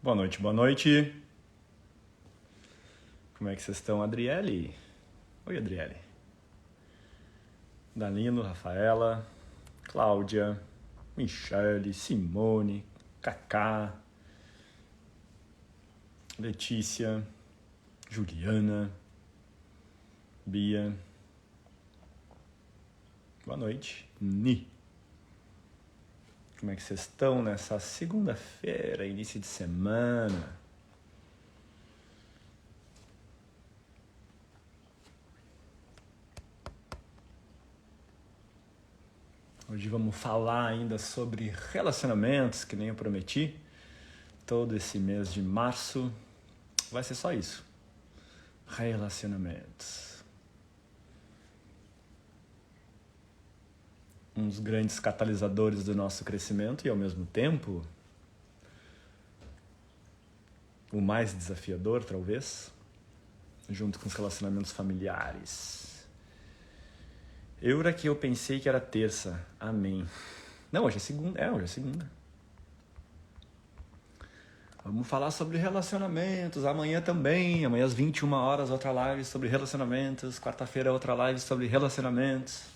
Boa noite, boa noite. Como é que vocês estão, Adriele? Oi, Adriele. Danilo, Rafaela, Cláudia, Michele, Simone, Cacá, Letícia, Juliana, Bia. Boa noite. Ni. Como é que vocês estão nessa segunda-feira, início de semana? Hoje vamos falar ainda sobre relacionamentos, que nem eu prometi. Todo esse mês de março vai ser só isso. Relacionamentos. Um dos grandes catalisadores do nosso crescimento e, ao mesmo tempo, o mais desafiador, talvez, junto com os relacionamentos familiares. Eura que eu pensei que era terça. Amém. Não, hoje é segunda. Hoje é segunda. Vamos falar sobre relacionamentos. Amanhã também. Amanhã às 21 horas, outra live sobre relacionamentos. Quarta-feira, outra live sobre relacionamentos.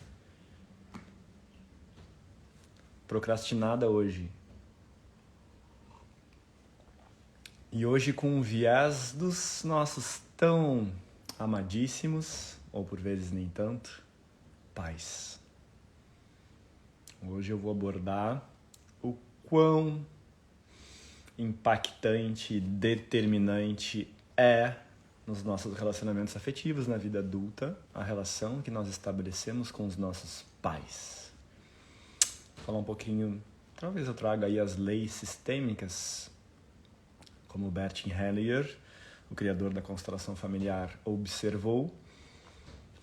Procrastinada hoje. E hoje com um viés dos nossos tão amadíssimos, ou por vezes nem tanto, pais. Hoje eu vou abordar o quão impactante e determinante é nos nossos relacionamentos afetivos na vida adulta a relação que nós estabelecemos com os nossos pais. Falar um pouquinho, talvez eu traga aí as leis sistêmicas, como Bert Hellier, o criador da constelação familiar, observou.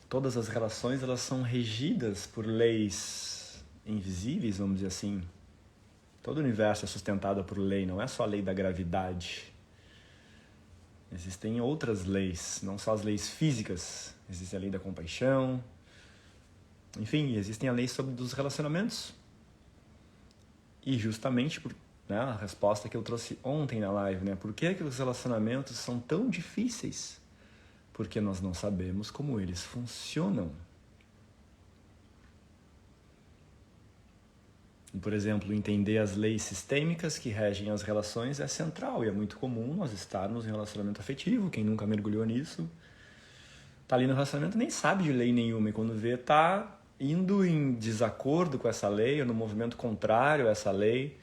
Todas as relações elas são regidas por leis invisíveis, vamos dizer assim. Todo o universo é sustentado por lei, não é só a lei da gravidade. Existem outras leis, não só as leis físicas. Existe a lei da compaixão. Enfim, existem a lei sobre os relacionamentos. E justamente a resposta que eu trouxe ontem na live, por que os relacionamentos são tão difíceis? Porque nós não sabemos como eles funcionam. E, por exemplo, entender as leis sistêmicas que regem as relações é central e é muito comum nós estarmos em relacionamento afetivo. Quem nunca mergulhou nisso, tá ali no relacionamento nem sabe de lei nenhuma e quando vê tá indo em desacordo com essa lei ou no movimento contrário a essa lei,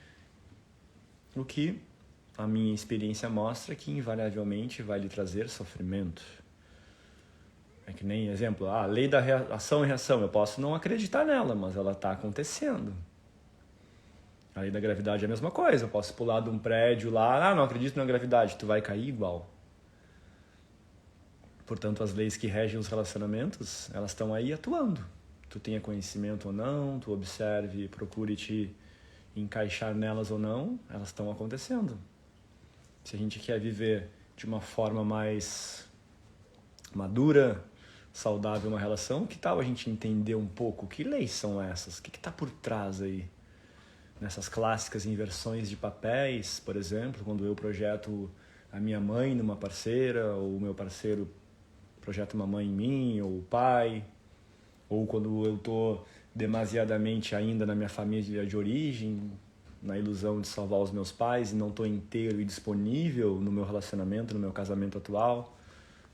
o que a minha experiência mostra que invariavelmente vai lhe trazer sofrimento. É que nem exemplo, a lei da ação e reação, eu posso não acreditar nela, mas ela está acontecendo. A lei da gravidade é a mesma coisa, eu posso pular de um prédio lá, não acredito na gravidade, tu vai cair igual. Portanto, as leis que regem os relacionamentos, elas estão aí atuando. Tu tenha conhecimento ou não, tu observe, procure te encaixar nelas ou não, elas estão acontecendo. Se a gente quer viver de uma forma mais madura, saudável uma relação, que tal a gente entender um pouco que leis são essas? O que está por trás aí? Nessas clássicas inversões de papéis, por exemplo, quando eu projeto a minha mãe numa parceira, ou o meu parceiro projeta uma mãe em mim, ou o pai, ou quando eu estou demasiadamente ainda na minha família de origem, na ilusão de salvar os meus pais e não estou inteiro e disponível no meu relacionamento, no meu casamento atual.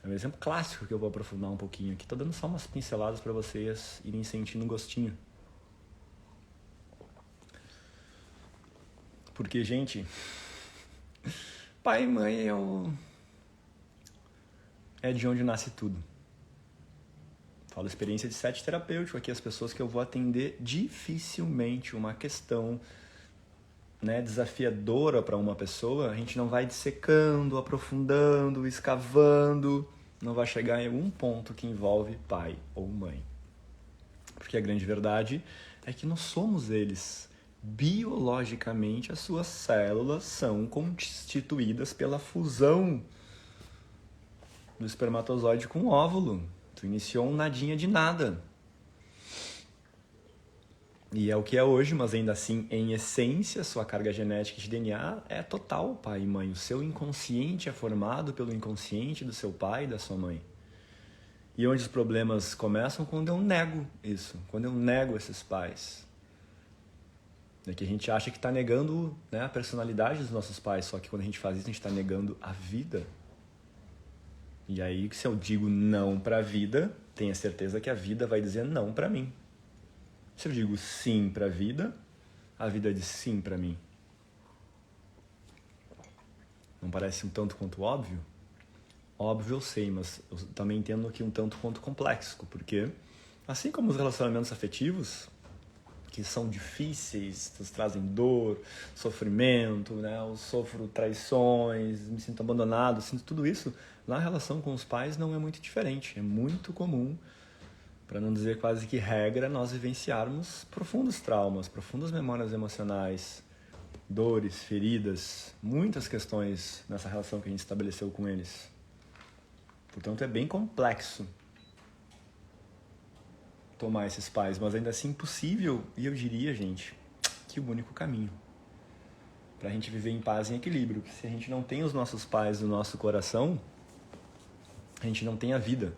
É um exemplo clássico que eu vou aprofundar um pouquinho aqui. Estou dando só umas pinceladas para vocês irem sentindo um gostinho. Porque, gente, pai e mãe é de onde nasce tudo. Falo experiência de set terapêutico aqui, as pessoas que eu vou atender, dificilmente uma questão desafiadora para uma pessoa, a gente não vai dissecando, aprofundando, escavando, não vai chegar em algum ponto que envolve pai ou mãe. Porque a grande verdade é que nós somos eles. Biologicamente, as suas células são constituídas pela fusão do espermatozoide com o óvulo. Tu iniciou um nadinha de nada. E é o que é hoje, mas ainda assim, em essência, sua carga genética de DNA é total, pai e mãe. O seu inconsciente é formado pelo inconsciente do seu pai e da sua mãe. E onde os problemas começam? Quando eu nego isso, quando eu nego esses pais. É que a gente acha que está negando, né, a personalidade dos nossos pais, só que quando a gente faz isso, a gente está negando a vida. E aí, se eu digo não para a vida, tenha certeza que a vida vai dizer não para mim. Se eu digo sim para a vida diz sim para mim. Não parece um tanto quanto óbvio? Óbvio eu sei, mas eu também entendo que um tanto quanto complexo, porque assim como os relacionamentos afetivos, que são difíceis, nos trazem dor, sofrimento, né? Eu sofro traições, me sinto abandonado, sinto tudo isso, na relação com os pais não é muito diferente, é muito comum, para não dizer quase que regra, nós vivenciarmos profundos traumas, profundas memórias emocionais, dores, feridas, muitas questões nessa relação que a gente estabeleceu com eles. Portanto, é bem complexo tomar esses pais, mas ainda assim possível, e eu diria, gente, que o único caminho para a gente viver em paz e em equilíbrio. Que se a gente não tem os nossos pais no nosso coração, a gente não tem a vida.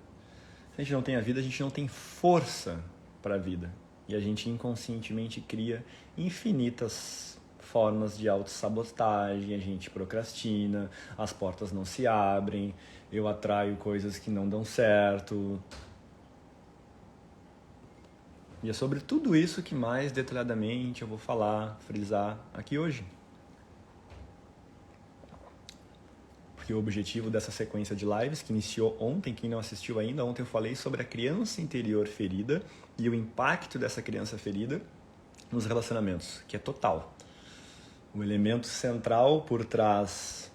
Se a gente não tem a vida, a gente não tem força para a vida. E a gente inconscientemente cria infinitas formas de autossabotagem, a gente procrastina, as portas não se abrem, eu atraio coisas que não dão certo. E é sobre tudo isso que mais detalhadamente eu vou falar, frisar aqui hoje. Porque o objetivo dessa sequência de lives, que iniciou ontem, quem não assistiu ainda, ontem eu falei sobre a criança interior ferida e o impacto dessa criança ferida nos relacionamentos, que é total. O elemento central por trás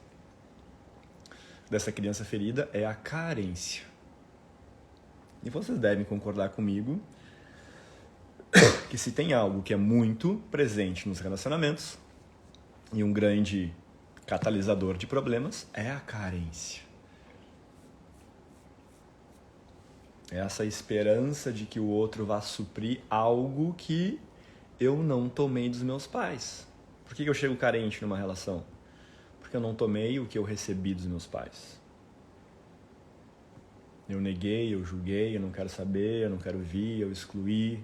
dessa criança ferida é a carência. E vocês devem concordar comigo que se tem algo que é muito presente nos relacionamentos e um grande catalisador de problemas é a carência. É essa esperança de que o outro vá suprir algo que eu não tomei dos meus pais. Por que eu chego carente numa relação? Porque eu não tomei o que eu recebi dos meus pais. Eu neguei, eu julguei, eu não quero saber, eu não quero vir, eu excluí.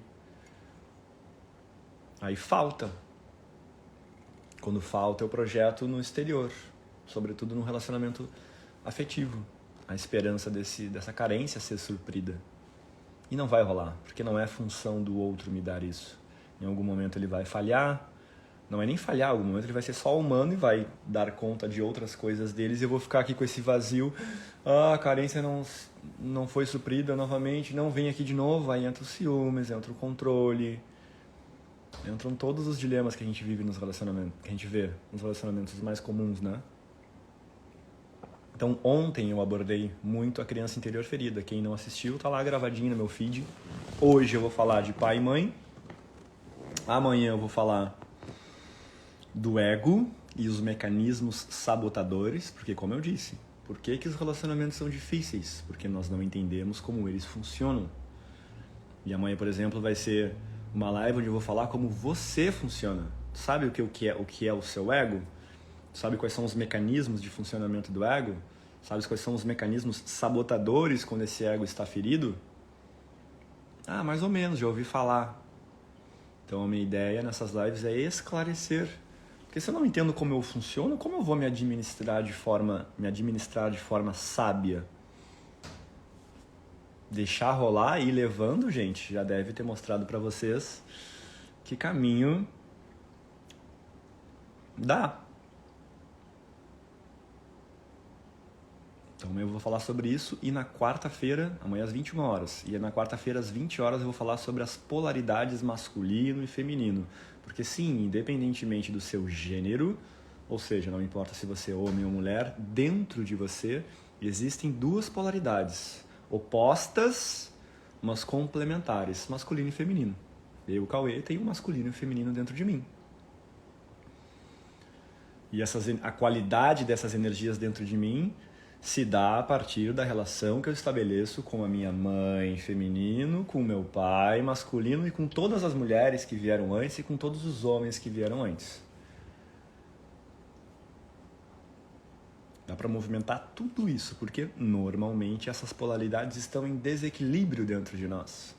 Aí falta. Quando falta, eu projeto no exterior, sobretudo no relacionamento afetivo. A esperança dessa carência ser suprida. E não vai rolar, porque não é função do outro me dar isso. Em algum momento ele vai falhar, não é nem falhar, em algum momento ele vai ser só humano e vai dar conta de outras coisas deles e eu vou ficar aqui com esse vazio. A carência não foi suprida novamente, não vem aqui de novo, aí entra o ciúmes, entra o controle. Entram todos os dilemas que a gente vive nos relacionamentos, que a gente vê nos relacionamentos mais comuns, né? Então, ontem eu abordei muito a criança interior ferida. Quem não assistiu, tá lá gravadinho no meu feed. Hoje eu vou falar de pai e mãe. Amanhã eu vou falar do ego e os mecanismos sabotadores, porque como eu disse, por que os relacionamentos são difíceis? Porque nós não entendemos como eles funcionam. E amanhã, por exemplo, vai ser uma live onde eu vou falar como você funciona. Sabe o que é o seu ego? Sabe quais são os mecanismos de funcionamento do ego? Sabe quais são os mecanismos sabotadores quando esse ego está ferido? Ah, mais ou menos, já ouvi falar. Então a minha ideia nessas lives é esclarecer. Porque se eu não entendo como eu funciono, como eu vou me administrar de forma sábia? Deixar rolar e ir levando, gente, já deve ter mostrado para vocês que caminho dá. Então eu vou falar sobre isso e na quarta-feira, amanhã às 21 horas, e na quarta-feira às 20 horas eu vou falar sobre as polaridades masculino e feminino. Porque sim, independentemente do seu gênero, ou seja, não importa se você é homem ou mulher, dentro de você existem duas polaridades opostas, mas complementares, masculino e feminino. Eu, Cauê, tenho um masculino e um feminino dentro de mim. E a qualidade dessas energias dentro de mim se dá a partir da relação que eu estabeleço com a minha mãe feminino, com o meu pai masculino e com todas as mulheres que vieram antes e com todos os homens que vieram antes. Dá para movimentar tudo isso, porque normalmente essas polaridades estão em desequilíbrio dentro de nós.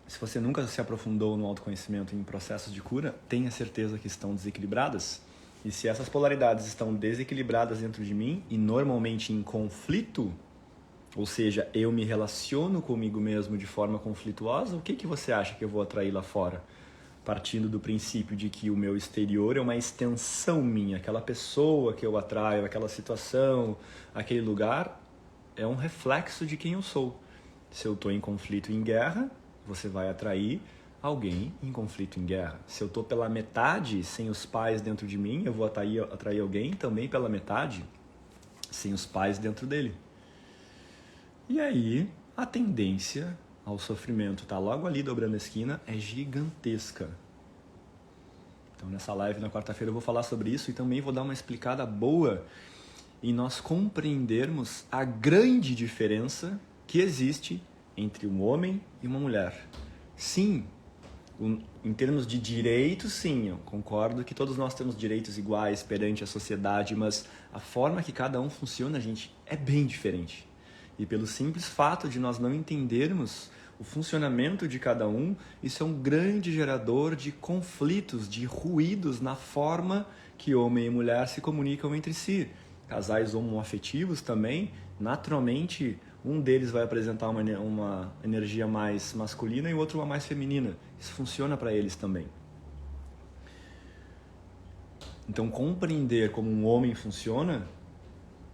Se você nunca se aprofundou no autoconhecimento e em processos de cura, tenha certeza que estão desequilibradas. E se essas polaridades estão desequilibradas dentro de mim e normalmente em conflito, ou seja, eu me relaciono comigo mesmo de forma conflituosa, o que você acha que eu vou atrair lá fora? Partindo do princípio de que o meu exterior é uma extensão minha, aquela pessoa que eu atraio, aquela situação, aquele lugar, é um reflexo de quem eu sou. Se eu estou em conflito e em guerra, você vai atrair alguém em conflito em guerra. Se eu estou pela metade, sem os pais dentro de mim, eu vou atrair alguém também pela metade, sem os pais dentro dele. E aí, a tendência ao sofrimento está logo ali dobrando a esquina, é gigantesca. Então nessa live na quarta-feira eu vou falar sobre isso e também vou dar uma explicada boa em nós compreendermos a grande diferença que existe entre um homem e uma mulher. Sim, em termos de direitos, sim, eu concordo que todos nós temos direitos iguais perante a sociedade, mas a forma que cada um funciona, gente, é bem diferente. E pelo simples fato de nós não entendermos o funcionamento de cada um, isso é um grande gerador de conflitos, de ruídos na forma que homem e mulher se comunicam entre si. Casais homoafetivos também, naturalmente, um deles vai apresentar uma energia mais masculina e o outro uma mais feminina. Isso funciona para eles também. Então, compreender como um homem funciona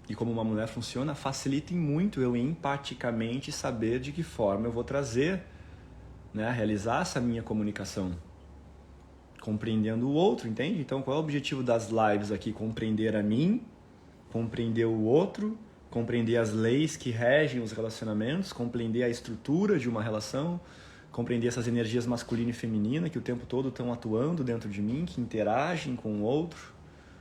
e como uma mulher funciona facilita muito eu empaticamente saber de que forma eu vou trazer, realizar essa minha comunicação. Compreendendo o outro, entende? Então, qual é o objetivo das lives aqui? Compreender a mim, compreender o outro, compreender as leis que regem os relacionamentos, compreender a estrutura de uma relação, compreender essas energias masculina e feminina que o tempo todo estão atuando dentro de mim, que interagem com o outro,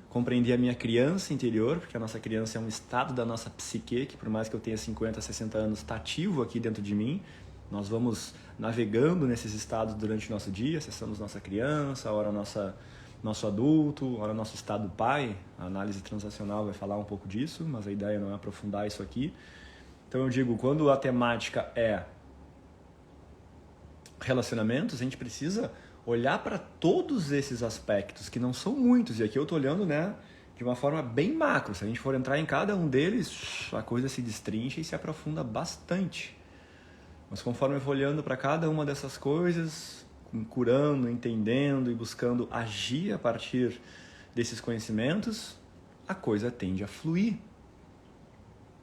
compreender a minha criança interior, porque a nossa criança é um estado da nossa psique, que por mais que eu tenha 50, 60 anos, está ativo aqui dentro de mim. Nós vamos navegando nesses estados durante o nosso dia, acessamos nossa criança, a hora nosso adulto, olha o nosso estado pai. A análise transacional vai falar um pouco disso, mas a ideia não é aprofundar isso aqui. Então eu digo, quando a temática é relacionamentos, a gente precisa olhar para todos esses aspectos, que não são muitos, e aqui eu estou olhando de uma forma bem macro. Se a gente for entrar em cada um deles, a coisa se destrincha e se aprofunda bastante. Mas conforme eu vou olhando para cada uma dessas coisas, curando, entendendo e buscando agir a partir desses conhecimentos, a coisa tende a fluir.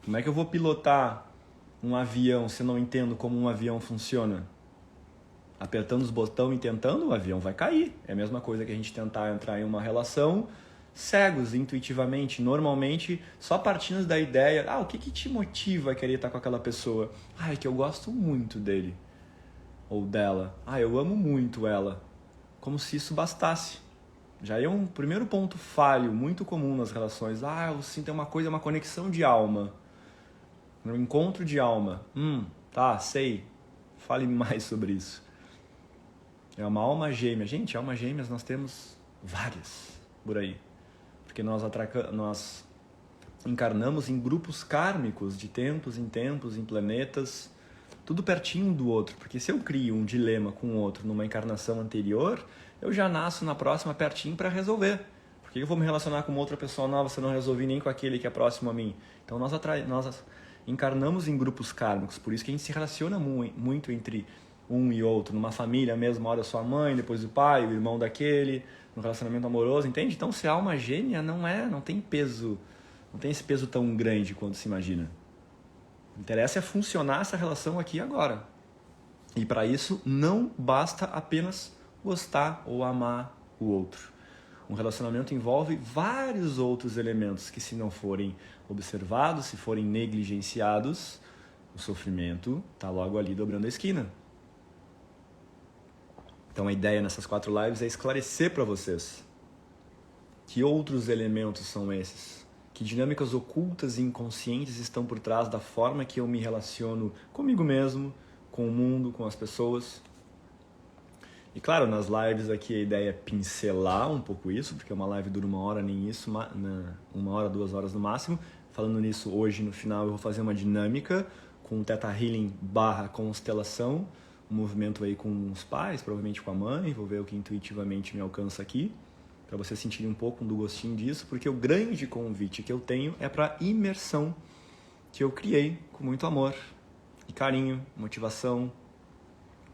Como é que eu vou pilotar um avião se eu não entendo como um avião funciona? Apertando os botões e tentando, o avião vai cair. É a mesma coisa que a gente tentar entrar em uma relação cegos, intuitivamente, normalmente, só partindo da ideia, o que te motiva a querer estar com aquela pessoa? É que eu gosto muito dele. Ou dela. Eu amo muito ela. Como se isso bastasse. Já é um primeiro ponto falho, muito comum nas relações. Eu sinto uma coisa, uma conexão de alma. Um encontro de alma. Tá, sei. Fale mais sobre isso. É uma alma gêmea. Gente, almas gêmeas nós temos várias por aí. Porque nós encarnamos em grupos kármicos, de tempos em tempos, em planetas, tudo pertinho do outro. Porque se eu crio um dilema com o outro numa encarnação anterior, eu já nasço na próxima pertinho para resolver. Por que eu vou me relacionar com outra pessoa nova se eu não resolvi nem com aquele que é próximo a mim? Então nós encarnamos em grupos kármicos, por isso que a gente se relaciona muito entre um e outro, numa família mesmo, uma hora sua mãe, depois o pai, o irmão daquele, no relacionamento amoroso, entende? Então ser alma gêmea não tem peso, não tem esse peso tão grande quanto se imagina. O que interessa é funcionar essa relação aqui e agora. E para isso não basta apenas gostar ou amar o outro. Um relacionamento envolve vários outros elementos que, se não forem observados, se forem negligenciados, o sofrimento está logo ali dobrando a esquina. Então a ideia nessas 4 lives é esclarecer para vocês Que outros elementos são esses? Que dinâmicas ocultas e inconscientes estão por trás da forma que eu me relaciono comigo mesmo, com o mundo, com as pessoas? E claro, nas lives aqui a ideia é pincelar um pouco isso, porque uma live dura 1 hora, nem isso, 1 hora, 2 horas no máximo. Falando nisso, hoje no final eu vou fazer uma dinâmica com Theta Healing / constelação, um movimento aí com os pais, provavelmente com a mãe, vou ver o que intuitivamente me alcança aqui, para vocês sentirem um pouco do gostinho disso, porque o grande convite que eu tenho é para imersão que eu criei com muito amor e carinho, motivação,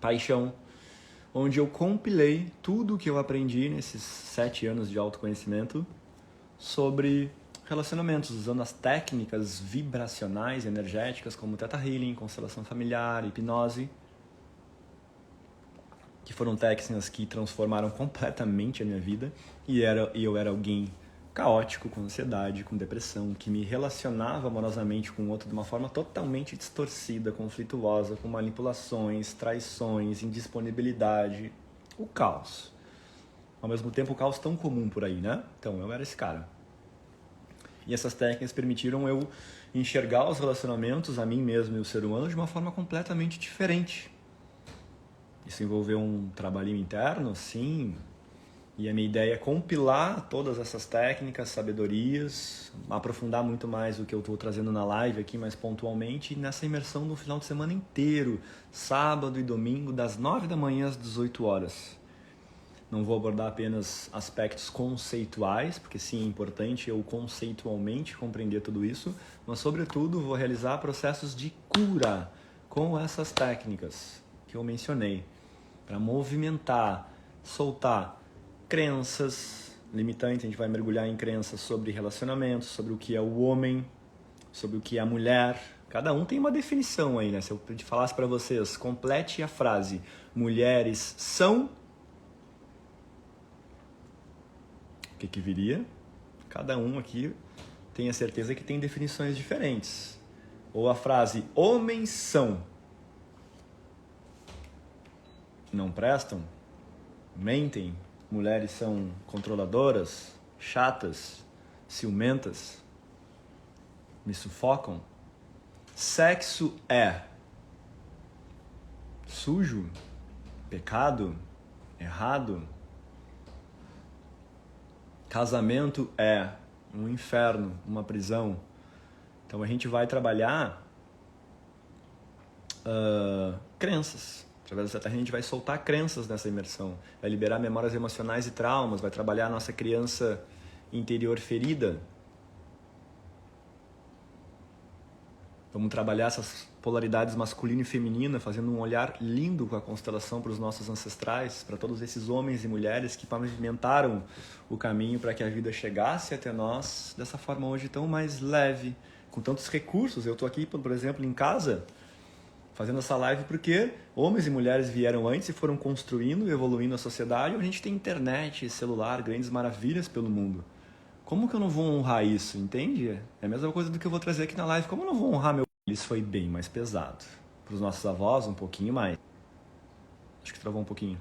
paixão, onde eu compilei tudo o que eu aprendi nesses 7 anos de autoconhecimento sobre relacionamentos, usando as técnicas vibracionais, energéticas, como Theta Healing, constelação familiar, hipnose, que foram técnicas que transformaram completamente a minha vida, e eu era alguém caótico, com ansiedade, com depressão, que me relacionava amorosamente com o outro de uma forma totalmente distorcida, conflituosa, com manipulações, traições, indisponibilidade, o caos. Ao mesmo tempo, o caos tão comum por aí, né? Então, eu era esse cara. E essas técnicas permitiram eu enxergar os relacionamentos, a mim mesmo e o ser humano, de uma forma completamente diferente. Isso envolveu um trabalhinho interno, sim, e a minha ideia é compilar todas essas técnicas, sabedorias, aprofundar muito mais o que eu estou trazendo na live aqui, mais pontualmente, nessa imersão do final de semana inteiro, sábado e domingo, das 9 da manhã às 18 horas. Não vou abordar apenas aspectos conceituais, porque sim, é importante eu conceitualmente compreender tudo isso, mas sobretudo vou realizar processos de cura com essas técnicas que eu mencionei, para movimentar, soltar crenças limitantes. A gente vai mergulhar em crenças sobre relacionamentos, sobre o que é o homem, sobre o que é a mulher. Cada um tem uma definição aí, né? Se eu falasse para vocês, complete a frase: mulheres são... o que viria? Cada um aqui tem a certeza que tem definições diferentes. Ou a frase: homens são... não prestam, mentem, mulheres são controladoras, chatas, ciumentas, me sufocam. Sexo é sujo, pecado, errado. Casamento é um inferno, uma prisão. Então a gente vai trabalhar crenças. Através do Theta Healing a gente vai soltar crenças nessa imersão, vai liberar memórias emocionais e traumas, vai trabalhar a nossa criança interior ferida. Vamos trabalhar essas polaridades masculina e feminina, fazendo um olhar lindo com a constelação para os nossos ancestrais, para todos esses homens e mulheres que pavimentaram o caminho para que a vida chegasse até nós dessa forma hoje tão mais leve, com tantos recursos. Eu estou aqui, por exemplo, em casa, fazendo essa live porque homens e mulheres vieram antes e foram construindo e evoluindo a sociedade. A gente tem internet, celular, grandes maravilhas pelo mundo. Como que eu não vou honrar isso, entende? É a mesma coisa do que eu vou trazer aqui na live. Como eu não vou honrar meu... Isso foi bem mais pesado. Para os nossos avós, um pouquinho mais. Acho que travou um pouquinho.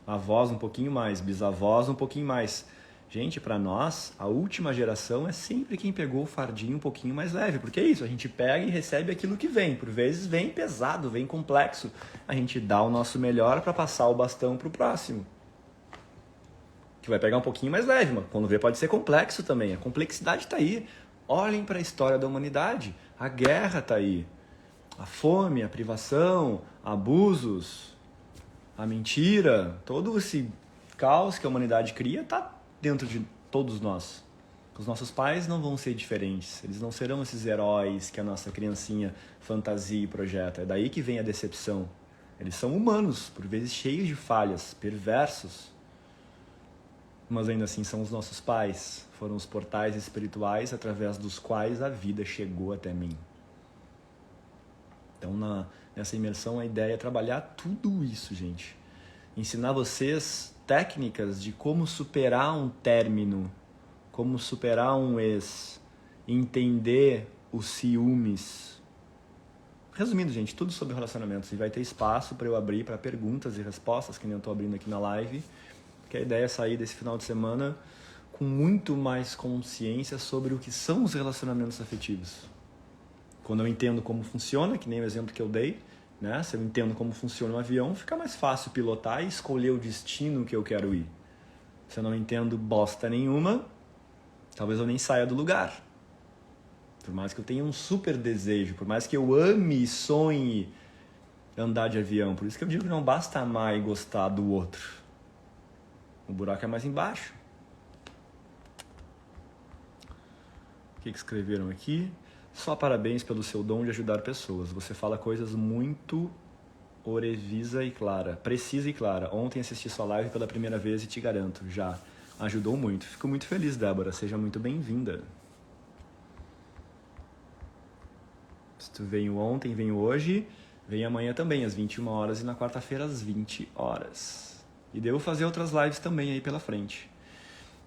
Avós, um pouquinho mais. Bisavós, um pouquinho mais. Gente, para nós, a última geração é sempre quem pegou o fardinho um pouquinho mais leve. Porque é isso, a gente pega e recebe aquilo que vem. Por vezes vem pesado, vem complexo. A gente dá o nosso melhor para passar o bastão para o próximo, que vai pegar um pouquinho mais leve, mas quando vê pode ser complexo também. A complexidade está aí. Olhem para a história da humanidade. A guerra está aí. A fome, a privação, abusos, a mentira, todo esse caos que a humanidade cria está dentro de todos nós. Os nossos pais não vão ser diferentes. Eles não serão esses heróis que a nossa criancinha fantasia e projeta. É daí que vem a decepção. Eles são humanos, por vezes cheios de falhas, perversos. Mas ainda assim são os nossos pais, foram os portais espirituais através dos quais a vida chegou até mim. Então nessa imersão a ideia é trabalhar tudo isso, gente. Ensinar vocês técnicas de como superar um término, como superar um ex, entender os ciúmes. Resumindo, gente, tudo sobre relacionamentos. E vai ter espaço para eu abrir para perguntas e respostas, que nem eu estou abrindo aqui na live. Que a ideia é sair desse final de semana com muito mais consciência sobre o que são os relacionamentos afetivos. Quando eu entendo como funciona, que nem o exemplo que eu dei, né? Se eu entendo como funciona um avião, fica mais fácil pilotar e escolher o destino que eu quero ir. Se eu não entendo bosta nenhuma, talvez eu nem saia do lugar. Por mais que eu tenha um super desejo, por mais que eu ame e sonhe andar de avião. Por isso que eu digo que não basta amar e gostar do outro. O buraco é mais embaixo. O que escreveram aqui? Só parabéns pelo seu dom de ajudar pessoas. Você fala coisas muito precisa e clara. Ontem assisti sua live pela primeira vez e te garanto, já ajudou muito. Fico muito feliz, Débora. Seja muito bem-vinda. Se tu veio ontem, veio hoje, vem amanhã também, às 21 horas e na quarta-feira às 20 horas. E devo fazer outras lives também aí pela frente.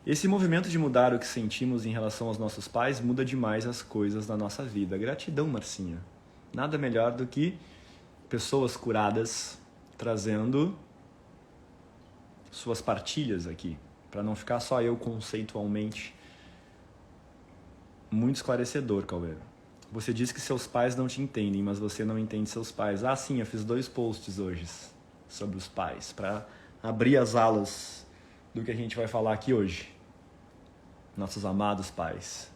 Esse movimento de mudar o que sentimos em relação aos nossos pais muda demais as coisas na nossa vida. Gratidão, Marcinha. Nada melhor do que pessoas curadas trazendo suas partilhas aqui, para não ficar só eu conceitualmente. Muito esclarecedor, Cauê. Você diz que seus pais não te entendem, mas você não entende seus pais. Ah, sim, eu fiz 2 posts hoje sobre os pais, para abrir as alas do que a gente vai falar aqui hoje. Nossos amados pais.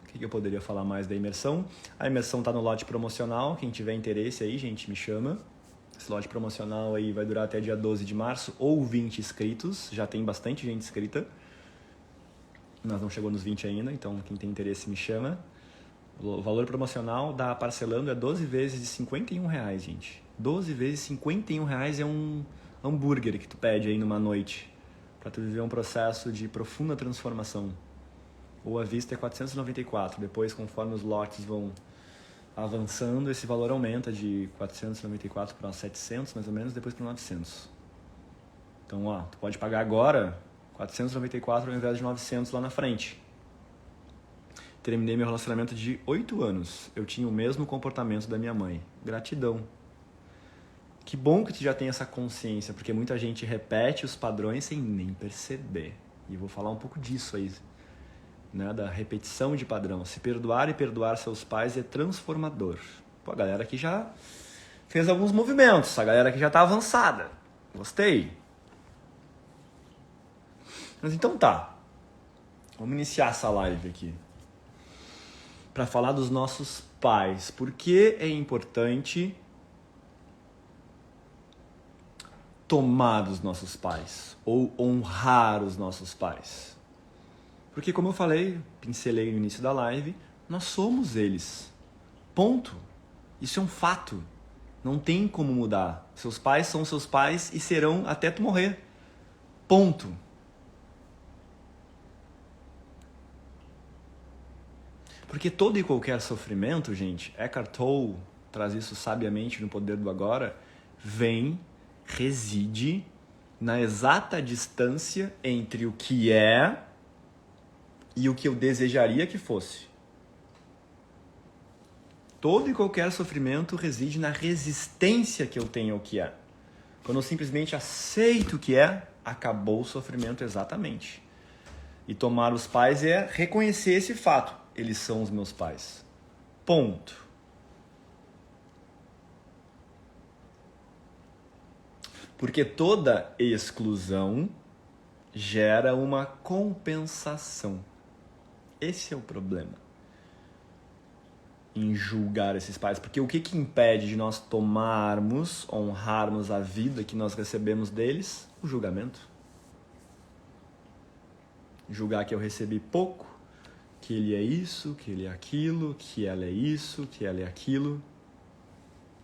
O que eu poderia falar mais da imersão? A imersão está no lote promocional. Quem tiver interesse aí, gente, me chama. Esse lote promocional aí vai durar até dia 12 de março ou 20 inscritos. Já tem bastante gente inscrita. Nós não chegou nos 20 ainda, então quem tem interesse me chama. O valor promocional da parcelando é 12 vezes de R$51, gente. 12 vezes R$51 é um hambúrguer que tu pede aí numa noite para tu viver um processo de profunda transformação. Ou à vista é 494. Depois, conforme os lotes vão avançando, esse valor aumenta de 494 para 700, mais ou menos, depois para 900. Então, ó, tu pode pagar agora 494 ao invés de 900 lá na frente. Terminei meu relacionamento de 8 anos. Eu tinha o mesmo comportamento da minha mãe. Gratidão. Que bom que tu já tem essa consciência, porque muita gente repete os padrões sem nem perceber. E eu vou falar um pouco disso aí, né, da repetição de padrão. Se perdoar e perdoar seus pais é transformador. Pô, a galera aqui já fez alguns movimentos, a galera aqui já tá avançada. Gostei. Mas então tá. Vamos iniciar essa live aqui. Para falar dos nossos pais. Por que é importante tomar dos nossos pais? Ou honrar os nossos pais? Porque, como eu falei, pincelei no início da live, nós somos eles. Ponto. Isso é um fato. Não tem como mudar. Seus pais são seus pais e serão até tu morrer. Ponto. Porque todo e qualquer sofrimento, gente, Eckhart Tolle traz isso sabiamente no Poder do Agora, reside na exata distância entre o que é e o que eu desejaria que fosse. Todo e qualquer sofrimento reside na resistência que eu tenho ao que é. Quando eu simplesmente aceito o que é, acabou o sofrimento exatamente. E tomar os pais é reconhecer esse fato. Eles são os meus pais. Ponto. Porque toda exclusão gera uma compensação. Esse é o problema em julgar esses pais. Porque o que impede de nós tomarmos, honrarmos a vida que nós recebemos deles? O julgamento. Julgar que eu recebi pouco, que ele é isso, que ele é aquilo, que ela é isso, que ela é aquilo.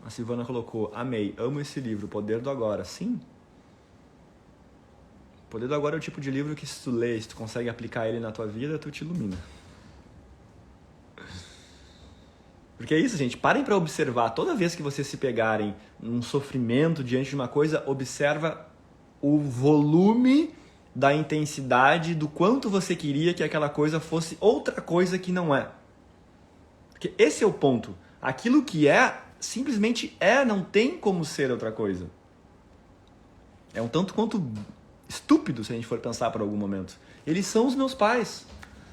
A Silvana colocou, amei, amo esse livro, Poder do Agora. Sim. Poder do Agora é o tipo de livro que se tu lê, se tu consegue aplicar ele na tua vida, tu te ilumina. Porque é isso, gente. Parem para observar. Toda vez que vocês se pegarem num sofrimento diante de uma coisa, observa o volume da intensidade do quanto você queria que aquela coisa fosse outra coisa que não é. Porque esse é o ponto. Aquilo que é, simplesmente é, não tem como ser outra coisa. É um tanto quanto estúpido se a gente for pensar por algum momento. Eles são os meus pais.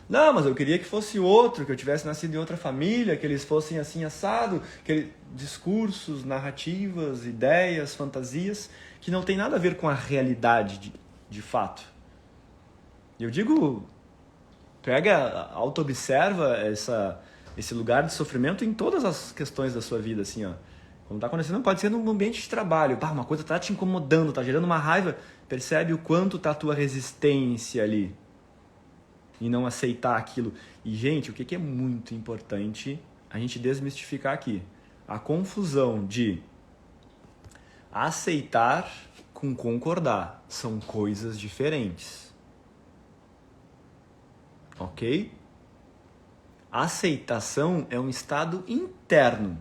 Não, mas eu queria que fosse outro, que eu tivesse nascido em outra família, que eles fossem assim assado, discursos, narrativas, ideias, fantasias, que não tem nada a ver com a realidade de fato. E eu digo, auto-observa esse lugar de sofrimento em todas as questões da sua vida, assim, ó. Quando está acontecendo, pode ser num ambiente de trabalho. Uma coisa está te incomodando, está gerando uma raiva. Percebe o quanto está a tua resistência ali. E não aceitar aquilo. E, gente, o que é muito importante a gente desmistificar aqui? A confusão de aceitar com concordar. São coisas diferentes. Ok? Aceitação é um estado interno.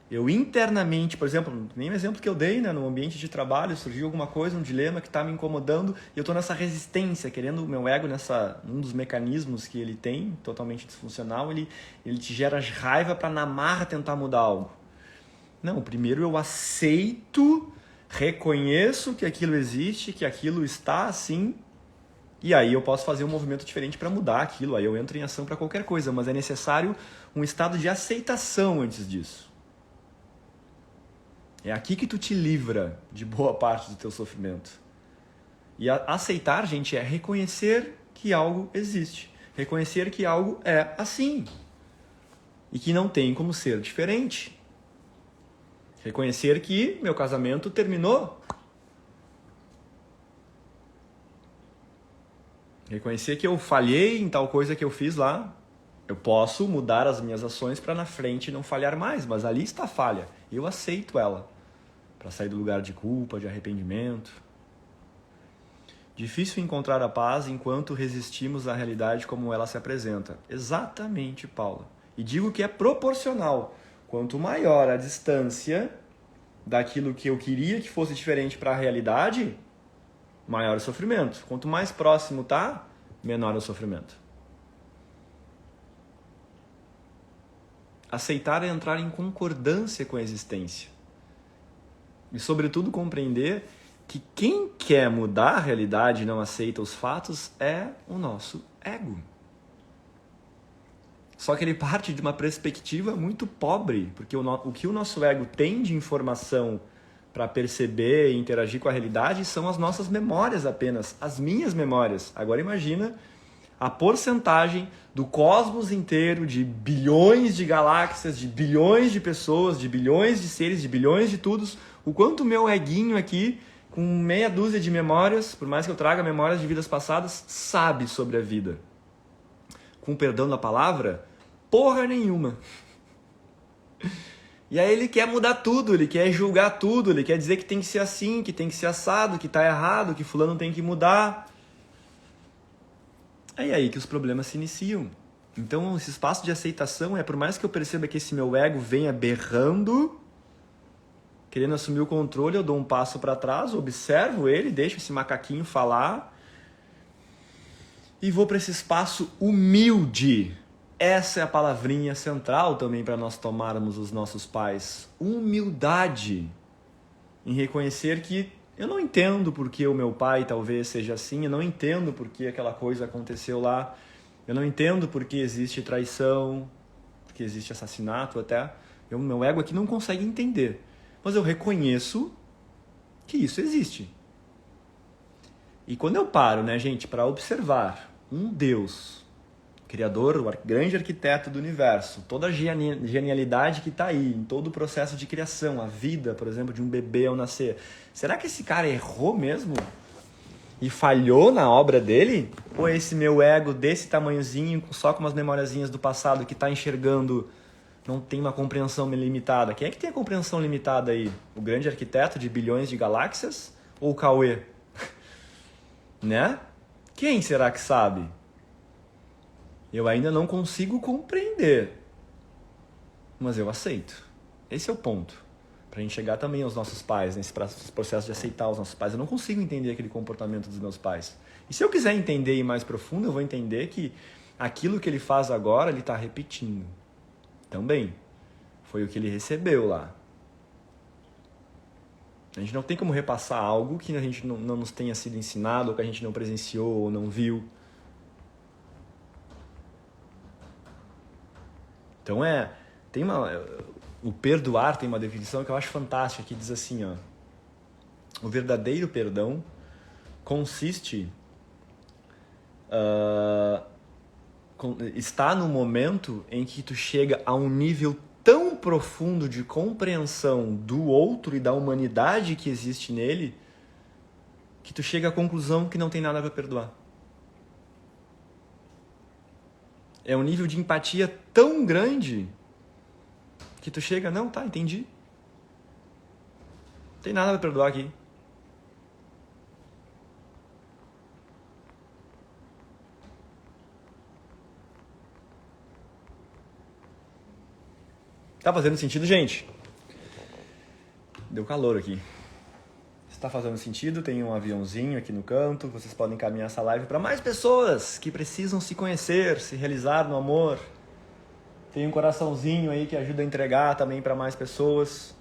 Eu internamente, por exemplo, nem o exemplo que eu dei, né, no ambiente de trabalho, surgiu alguma coisa, um dilema que está me incomodando e eu estou nessa resistência, querendo o meu ego, um dos mecanismos que ele tem, totalmente disfuncional, ele te gera raiva para na marra tentar mudar algo. Não, primeiro eu aceito, reconheço que aquilo existe, que aquilo está assim, e aí eu posso fazer um movimento diferente para mudar aquilo, aí eu entro em ação para qualquer coisa, mas é necessário um estado de aceitação antes disso. É aqui que tu te livra de boa parte do teu sofrimento. E aceitar, gente, é reconhecer que algo existe. Reconhecer que algo é assim. E que não tem como ser diferente. Reconhecer que meu casamento terminou. Reconhecer que eu falhei em tal coisa que eu fiz lá. Eu posso mudar as minhas ações para na frente não falhar mais, mas ali está a falha. Eu aceito ela. Para sair do lugar de culpa, de arrependimento. Difícil encontrar a paz enquanto resistimos à realidade como ela se apresenta. Exatamente, Paula. E digo que é proporcional. Quanto maior a distância daquilo que eu queria que fosse diferente para a realidade, maior o sofrimento. Quanto mais próximo tá, menor o sofrimento. Aceitar é entrar em concordância com a existência. E, sobretudo, compreender que quem quer mudar a realidade e não aceita os fatos é o nosso ego. Só que ele parte de uma perspectiva muito pobre, porque o que o nosso ego tem de informação para perceber e interagir com a realidade são as nossas memórias apenas, as minhas memórias. Agora imagina a porcentagem do cosmos inteiro, de bilhões de galáxias, de bilhões de pessoas, de bilhões de seres, de bilhões de tudos, o quanto o meu eguinho aqui, com meia dúzia de memórias, por mais que eu traga memórias de vidas passadas, sabe sobre a vida. Com perdão da palavra, porra nenhuma. E aí ele quer mudar tudo, ele quer julgar tudo, ele quer dizer que tem que ser assim, que tem que ser assado, que tá errado, que fulano tem que mudar. É aí que os problemas se iniciam. Então esse espaço de aceitação é, por mais que eu perceba que esse meu ego venha berrando, querendo assumir o controle, eu dou um passo para trás, observo ele, deixo esse macaquinho falar e vou para esse espaço humilde. Essa é a palavrinha central também para nós tomarmos os nossos pais. Humildade. Em reconhecer que eu não entendo porque o meu pai talvez seja assim, eu não entendo porque aquela coisa aconteceu lá, eu não entendo porque existe traição, porque existe assassinato até. Meu ego aqui não consegue entender. Mas eu reconheço que isso existe. E quando eu paro, né, gente, para observar um Deus, Criador, o grande arquiteto do universo, toda a genialidade que está aí, em todo o processo de criação, a vida, por exemplo, de um bebê ao nascer, será que esse cara errou mesmo? E falhou na obra dele? Ou é esse meu ego desse tamanhozinho, só com umas memoriazinhas do passado que está enxergando, não tem uma compreensão limitada? Quem é que tem a compreensão limitada aí? O grande arquiteto de bilhões de galáxias? Ou o Cauê? Né? Quem será que sabe? Eu ainda não consigo compreender, mas eu aceito. Esse é o ponto. Para a gente chegar também aos nossos pais, nesse processo de aceitar os nossos pais. Eu não consigo entender aquele comportamento dos meus pais. E se eu quiser entender e ir mais profundo, eu vou entender que aquilo que ele faz agora, ele está repetindo. Também. Foi o que ele recebeu lá. A gente não tem como repassar algo que a gente não nos tenha sido ensinado, ou que a gente não presenciou, ou não viu. Então o perdoar tem uma definição que eu acho fantástica, que diz assim, ó, o verdadeiro perdão consiste, está no momento em que tu chega a um nível tão profundo de compreensão do outro e da humanidade que existe nele, que tu chega à conclusão que não tem nada para perdoar. É um nível de empatia tão grande que tu chega, não, tá, entendi. Não tem nada para perdoar aqui. Tá fazendo sentido, gente? Deu calor aqui. Se tá fazendo sentido, tem um aviãozinho aqui no canto. Vocês podem encaminhar essa live para mais pessoas que precisam se conhecer, se realizar no amor. Tem um coraçãozinho aí que ajuda a entregar também para mais pessoas.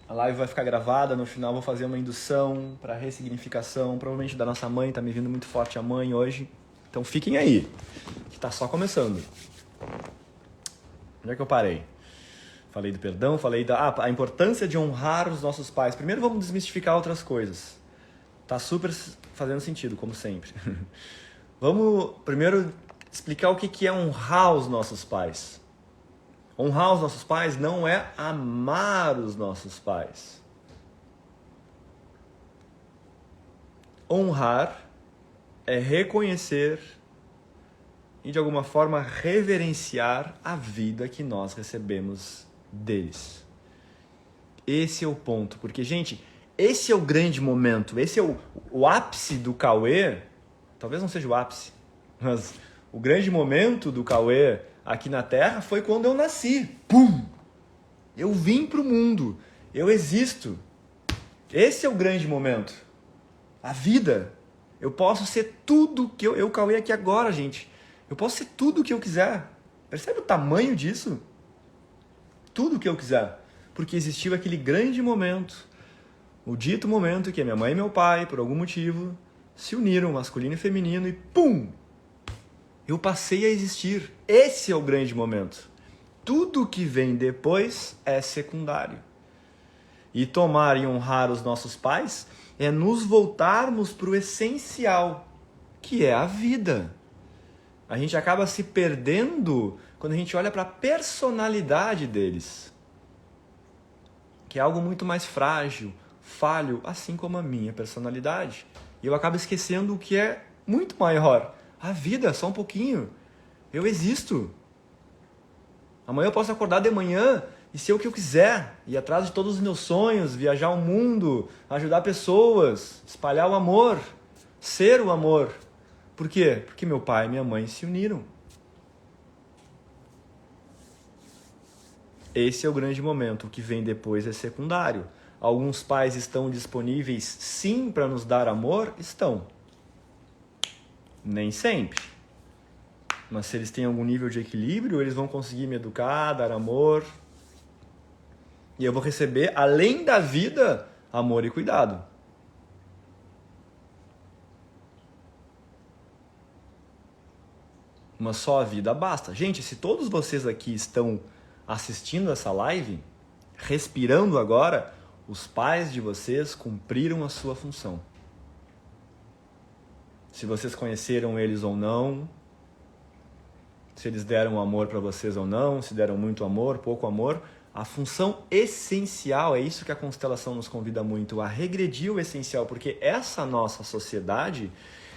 A live vai ficar gravada, no final vou fazer uma indução para ressignificação, provavelmente da nossa mãe, tá me vindo muito forte a mãe hoje. Então fiquem aí, que tá só começando. Onde é que eu parei? Falei do perdão, falei da a importância de honrar os nossos pais. Primeiro vamos desmistificar outras coisas. Tá super fazendo sentido, como sempre. Vamos primeiro explicar o que é honrar os nossos pais. Honrar os nossos pais não é amar os nossos pais. Honrar é reconhecer e de alguma forma reverenciar a vida que nós recebemos deles. Esse é o ponto, porque, gente, esse é o grande momento, esse é o ápice do Cauê, talvez não seja o ápice, mas o grande momento do Cauê aqui na Terra foi quando eu nasci. Pum! Eu vim pro mundo, eu existo. Esse é o grande momento. A vida. Eu posso ser tudo que eu Cauê aqui agora, gente. Eu posso ser tudo o que eu quiser. Percebe o tamanho disso? Tudo o que eu quiser. Porque existiu aquele grande momento, o dito momento que a minha mãe e meu pai, por algum motivo, se uniram, masculino e feminino, e pum! Eu passei a existir. Esse é o grande momento. Tudo que vem depois é secundário. E tomar e honrar os nossos pais é nos voltarmos para o essencial, que é a vida. A gente acaba se perdendo quando a gente olha para a personalidade deles, que é algo muito mais frágil, falho, assim como a minha personalidade. E eu acabo esquecendo o que é muito maior. A vida, só um pouquinho. Eu existo. Amanhã eu posso acordar de manhã e ser o que eu quiser, ir atrás de todos os meus sonhos, viajar o mundo, ajudar pessoas, espalhar o amor, ser o amor. Por quê? Porque meu pai e minha mãe se uniram. Esse é o grande momento. O que vem depois é secundário. Alguns pais estão disponíveis, sim, para nos dar amor? Estão. Nem sempre. Mas se eles têm algum nível de equilíbrio, eles vão conseguir me educar, dar amor. E eu vou receber, além da vida, amor e cuidado. Mas só a vida basta. Gente, se todos vocês aqui estão assistindo essa live, respirando agora, os pais de vocês cumpriram a sua função. Se vocês conheceram eles ou não, se eles deram amor para vocês ou não, se deram muito amor, pouco amor, a função essencial, é isso que a constelação nos convida muito, a regredir o essencial, porque essa nossa sociedade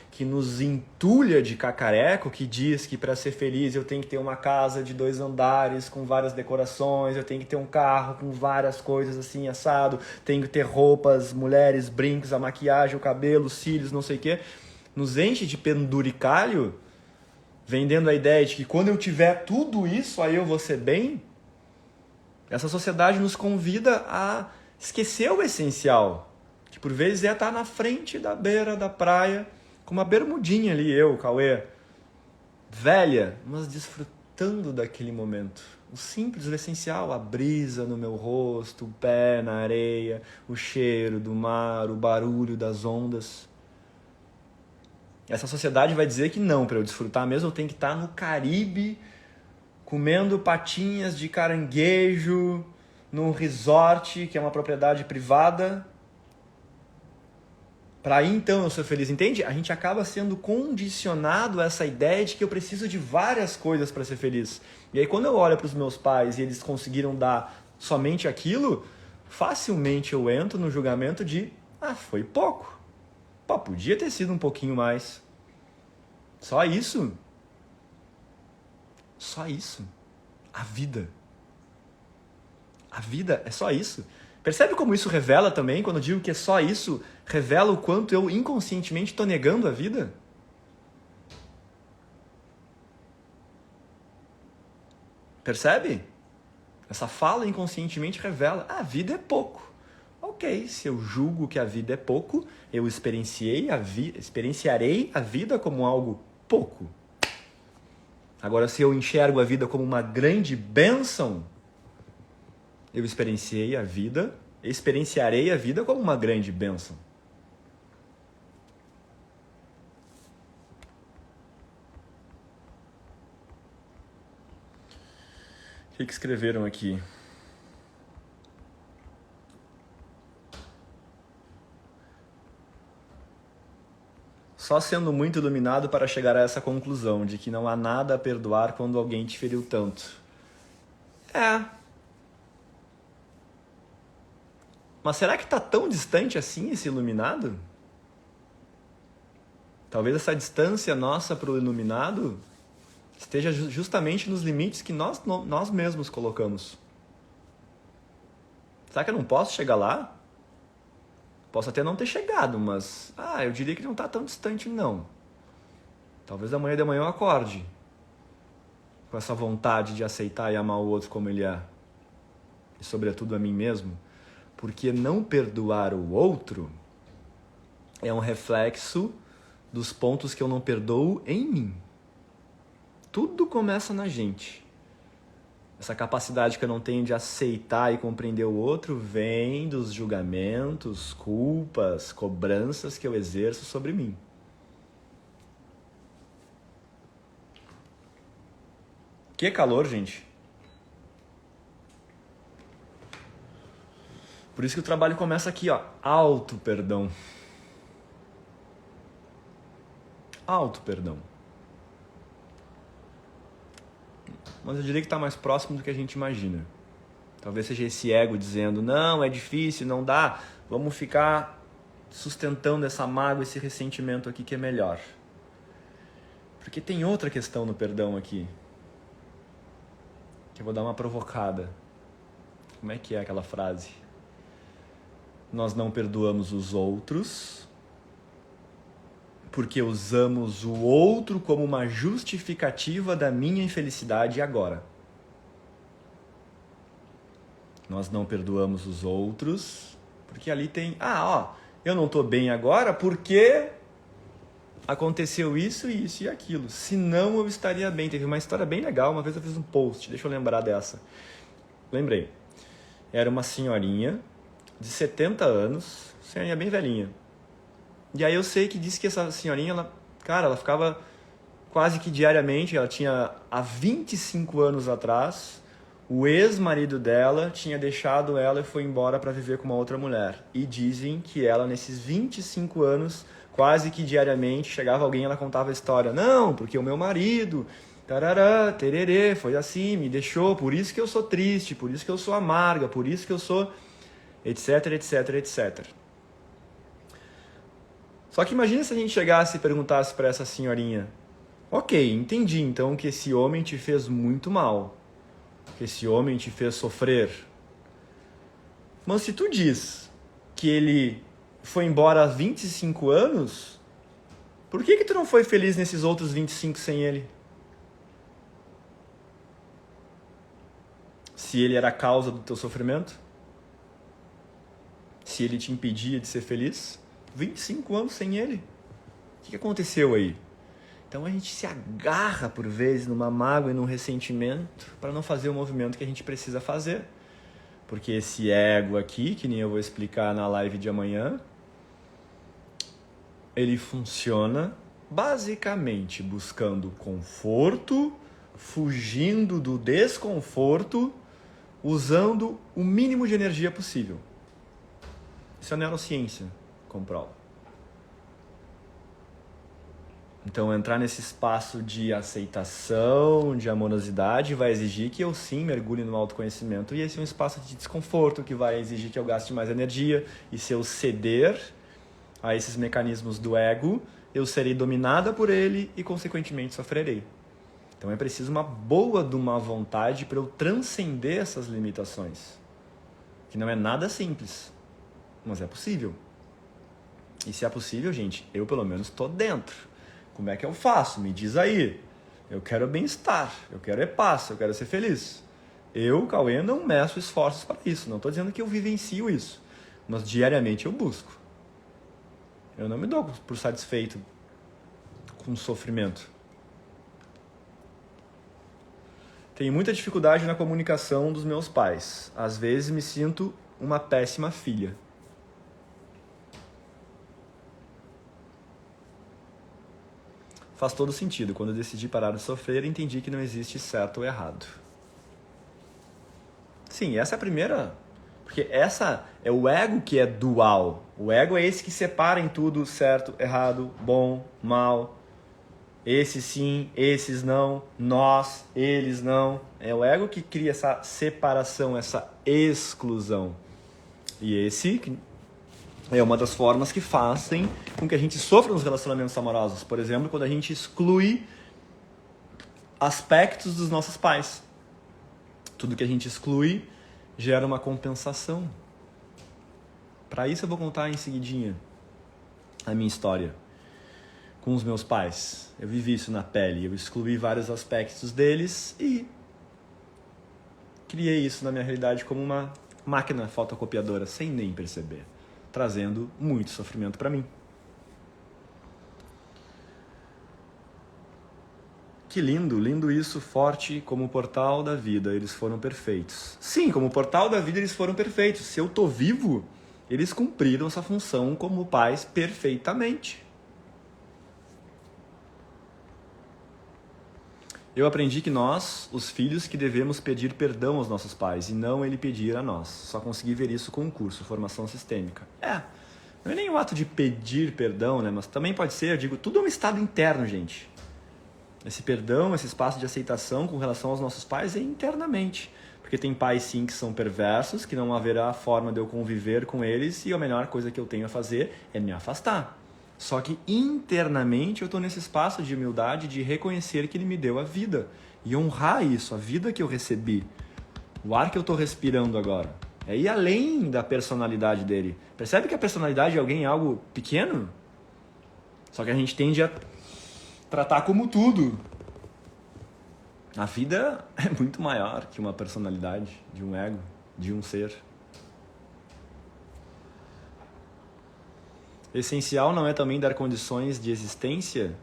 que nos entulha de cacareco, que diz que para ser feliz eu tenho que ter uma casa de 2 andares com várias decorações, eu tenho que ter um carro com várias coisas assim, assado, tenho que ter roupas, mulheres, brincos, a maquiagem, o cabelo, os cílios, não sei o quê, nos enche de penduricalho, vendendo a ideia de que quando eu tiver tudo isso, aí eu vou ser bem. Essa sociedade nos convida a esquecer o essencial, que por vezes é estar na frente da beira da praia, com uma bermudinha ali, eu, Cauê, velha, mas desfrutando daquele momento. O simples, o essencial, a brisa no meu rosto, o pé na areia, o cheiro do mar, o barulho das ondas. Essa sociedade vai dizer que não, para eu desfrutar mesmo eu tenho que estar no Caribe, comendo patinhas de caranguejo, num resort, que é uma propriedade privada. Para aí então eu sou feliz, entende? A gente acaba sendo condicionado a essa ideia de que eu preciso de várias coisas para ser feliz. E aí quando eu olho para os meus pais e eles conseguiram dar somente aquilo, facilmente eu entro no julgamento de, foi pouco. Pô, podia ter sido um pouquinho mais. Só isso. Só isso. A vida. A vida é só isso. Percebe como isso revela também, quando eu digo que é só isso, revela o quanto eu inconscientemente estou negando a vida? Percebe? Essa fala inconscientemente revela, a vida é pouco. Ok, se eu julgo que a vida é pouco, eu experienciarei a vida como algo pouco. Agora, se eu enxergo a vida como uma grande bênção, eu experienciarei a vida como uma grande bênção. O que escreveram aqui? Só sendo muito iluminado para chegar a essa conclusão de que não há nada a perdoar quando alguém te feriu tanto. Mas será que está tão distante assim esse iluminado? Talvez essa distância nossa para o iluminado esteja justamente nos limites que nós mesmos colocamos. Será que eu não posso chegar lá? Posso até não ter chegado, mas eu diria que não está tão distante não. Talvez amanhã de manhã eu acorde com essa vontade de aceitar e amar o outro como ele é. E sobretudo a mim mesmo. Porque não perdoar o outro é um reflexo dos pontos que eu não perdoo em mim. Tudo começa na gente. Essa capacidade que eu não tenho de aceitar e compreender o outro vem dos julgamentos, culpas, cobranças que eu exerço sobre mim. Que calor, gente. Por isso que o trabalho começa aqui, auto perdão. Auto perdão. Mas eu diria que está mais próximo do que a gente imagina. Talvez seja esse ego dizendo, não, é difícil, não dá, vamos ficar sustentando essa mágoa, esse ressentimento aqui que é melhor. Porque tem outra questão no perdão aqui, que eu vou dar uma provocada. Como é que é aquela frase? Nós não perdoamos os outros porque usamos o outro como uma justificativa da minha infelicidade agora. Nós não perdoamos os outros porque ali tem, eu não estou bem agora porque aconteceu isso, isso e aquilo. Senão eu estaria bem. Teve uma história bem legal, uma vez eu fiz um post, deixa eu lembrar dessa. Lembrei. Era uma senhorinha de 70 anos, senhorinha bem velhinha. E aí eu sei que disse que essa senhorinha, ela ficava quase que diariamente, ela tinha há 25 anos atrás, o ex-marido dela tinha deixado ela e foi embora para viver com uma outra mulher. E dizem que ela, nesses 25 anos, quase que diariamente, chegava alguém e ela contava a história. Não, porque o meu marido, tarará, tererê, foi assim, me deixou, por isso que eu sou triste, por isso que eu sou amarga, por isso que eu sou... etc, etc, etc. Só que imagina se a gente chegasse e perguntasse para essa senhorinha, ok, entendi então que esse homem te fez muito mal, que esse homem te fez sofrer, mas se tu diz que ele foi embora há 25 anos, por que tu não foi feliz nesses outros 25 sem ele? Se ele era a causa do teu sofrimento? Se ele te impedia de ser feliz? 25 anos sem ele. O que aconteceu aí? Então a gente se agarra por vezes numa mágoa e num ressentimento para não fazer o movimento que a gente precisa fazer. Porque esse ego aqui, que nem eu vou explicar na live de amanhã, ele funciona basicamente buscando conforto, fugindo do desconforto, usando o mínimo de energia possível. Isso a neurociência comprova. Então, entrar nesse espaço de aceitação, de amorosidade, vai exigir que eu sim mergulhe no autoconhecimento. E esse é um espaço de desconforto que vai exigir que eu gaste mais energia. E se eu ceder a esses mecanismos do ego, eu serei dominada por ele e, consequentemente, sofrerei. Então, é preciso uma boa de uma vontade para eu transcender essas limitações. Que não é nada simples, mas é possível. E se é possível, gente, eu pelo menos estou dentro. Como é que eu faço? Me diz aí. Eu quero bem-estar, eu quero paz, eu quero ser feliz. Eu, Cauê, não meço esforços para isso. Não estou dizendo que eu vivencio isso, mas diariamente eu busco. Eu não me dou por satisfeito com o sofrimento. Tenho muita dificuldade na comunicação dos meus pais. Às vezes me sinto uma péssima filha. Faz todo sentido. Quando eu decidi parar de sofrer, entendi que não existe certo ou errado. Sim, essa é a primeira... Porque essa é o ego que é dual. O ego é esse que separa em tudo certo, errado, bom, mal. Esses sim, esses não. Nós, eles não. É o ego que cria essa separação, essa exclusão. E esse... é uma das formas que fazem com que a gente sofra nos relacionamentos amorosos. Por exemplo, quando a gente exclui aspectos dos nossos pais. Tudo que a gente exclui gera uma compensação. Para isso eu vou contar em seguidinha a minha história com os meus pais. Eu vivi isso na pele. Eu excluí vários aspectos deles e criei isso na minha realidade como uma máquina fotocopiadora, sem nem perceber, trazendo muito sofrimento para mim. Que lindo, lindo isso, forte como o portal da vida, eles foram perfeitos. Sim, como o portal da vida eles foram perfeitos. Se eu tô vivo, eles cumpriram essa função como pais perfeitamente. Eu aprendi que nós, os filhos, que devemos pedir perdão aos nossos pais e não ele pedir a nós. Só consegui ver isso com um curso, formação sistêmica. Não é nem o ato de pedir perdão, né? Mas também pode ser, eu digo, tudo é um estado interno, gente. Esse perdão, esse espaço de aceitação com relação aos nossos pais é internamente. Porque tem pais sim que são perversos, que não haverá forma de eu conviver com eles e a melhor coisa que eu tenho a fazer é me afastar. Só que internamente eu estou nesse espaço de humildade, de reconhecer que ele me deu a vida e honrar isso, a vida que eu recebi, o ar que eu estou respirando agora. É ir além da personalidade dele. Percebe que a personalidade de alguém é algo pequeno? Só que a gente tende a tratar como tudo. A vida é muito maior que uma personalidade, de um ego, de um ser. Essencial não é também dar condições de existência?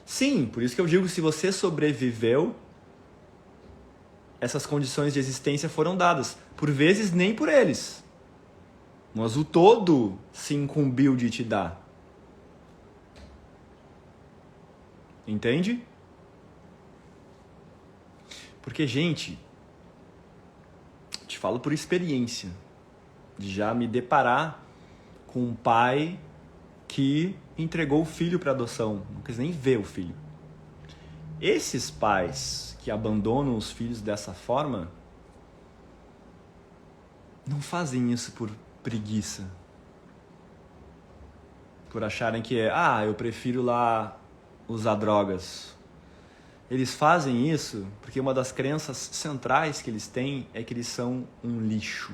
Sim, por isso que eu digo, se você sobreviveu, essas condições de existência foram dadas. Por vezes nem por eles. Mas o todo se incumbiu de te dar. Entende? Porque, gente, te falo por experiência, de já me deparar com um pai que entregou o filho para adoção, não quis nem ver o filho. Esses pais que abandonam os filhos dessa forma não fazem isso por preguiça, por acharem que eu prefiro lá usar drogas. Eles fazem isso porque uma das crenças centrais que eles têm é que eles são um lixo.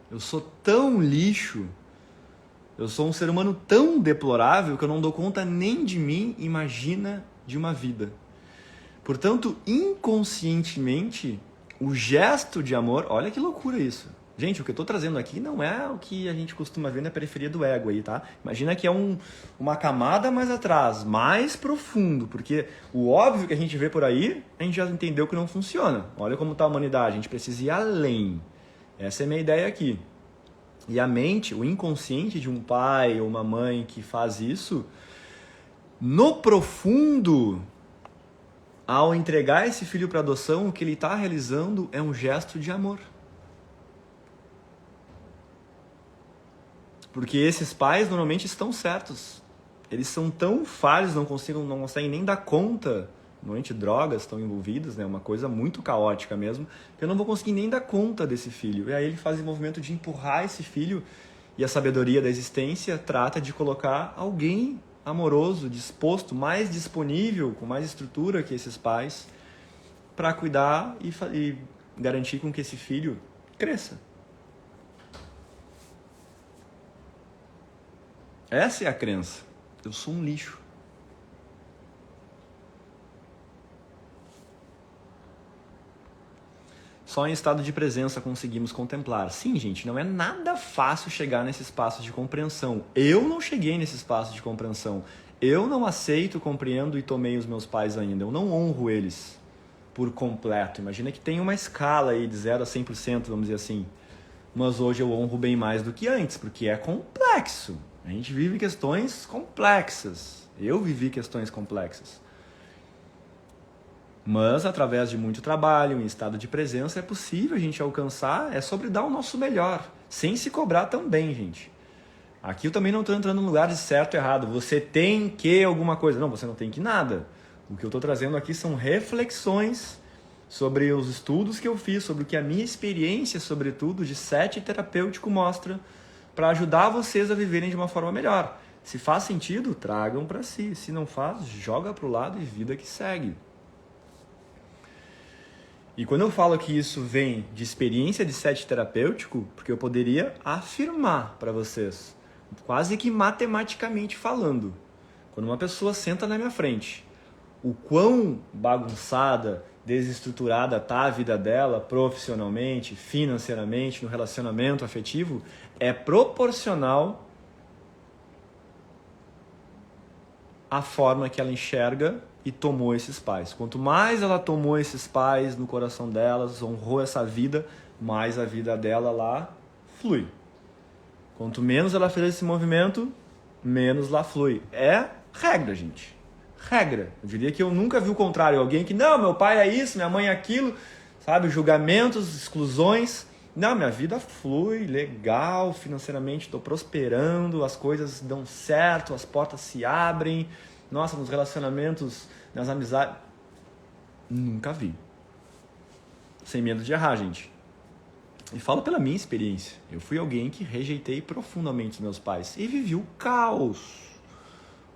Eu sou tão lixo, eu sou um ser humano tão deplorável que eu não dou conta nem de mim, imagina de uma vida. Portanto, inconscientemente, o gesto de amor, olha que loucura isso, Gente, o que eu estou trazendo aqui não é o que a gente costuma ver na periferia do ego aí, tá? Imagina que é uma camada mais atrás, mais profundo, porque o óbvio que a gente vê por aí, a gente já entendeu que não funciona. Olha como está a humanidade, a gente precisa ir além. Essa é a minha ideia aqui. E a mente, o inconsciente de um pai ou uma mãe que faz isso, no profundo, ao entregar esse filho para adoção, o que ele está realizando é um gesto de amor. Porque esses pais normalmente estão certos. Eles são tão falhos, não conseguem nem dar conta. Normalmente drogas estão envolvidas, né? Uma coisa muito caótica mesmo. Eu não vou conseguir nem dar conta desse filho. E aí ele faz o movimento de empurrar esse filho. E a sabedoria da existência trata de colocar alguém amoroso, disposto, mais disponível, com mais estrutura que esses pais, para cuidar e garantir com que esse filho cresça. Essa é a crença. Eu sou um lixo. Só em estado de presença conseguimos contemplar. Sim, gente, não é nada fácil chegar nesse espaço de compreensão. Eu não cheguei nesse espaço de compreensão. Eu não aceito, compreendo e tomei os meus pais ainda. Eu não honro eles por completo. Imagina que tem uma escala aí de 0 a 100%, vamos dizer assim. Mas hoje eu honro bem mais do que antes, porque é complexo. A gente vive questões complexas. Eu vivi questões complexas. Mas, através de muito trabalho, em estado de presença, é possível a gente alcançar, é sobre dar o nosso melhor, sem se cobrar também, gente. Aqui eu também não estou entrando no lugar de certo ou errado. Você tem que alguma coisa. Não, você não tem que nada. O que eu estou trazendo aqui são reflexões sobre os estudos que eu fiz, sobre o que a minha experiência, sobretudo, de SET terapêutico mostra, para ajudar vocês a viverem de uma forma melhor. Se faz sentido, tragam para si. Se não faz, joga para o lado e vida que segue. E quando eu falo que isso vem de experiência de SET terapêutico, porque eu poderia afirmar para vocês, quase que matematicamente falando, quando uma pessoa senta na minha frente, o quão bagunçada, desestruturada está a vida dela profissionalmente, financeiramente, no relacionamento afetivo, é proporcional à forma que ela enxerga e tomou esses pais. Quanto mais ela tomou esses pais no coração delas, honrou essa vida, mais a vida dela lá flui. Quanto menos ela fez esse movimento, menos lá flui. É regra, gente. Regra. Eu diria que eu nunca vi o contrário. Alguém que, não, meu pai é isso, minha mãe é aquilo, sabe? Julgamentos, exclusões. Não, minha vida flui, legal, financeiramente estou prosperando, as coisas dão certo, as portas se abrem. Nossa, nos relacionamentos, nas amizades... Nunca vi. Sem medo de errar, gente. E falo pela minha experiência. Eu fui alguém que rejeitei profundamente os meus pais e vivi o caos.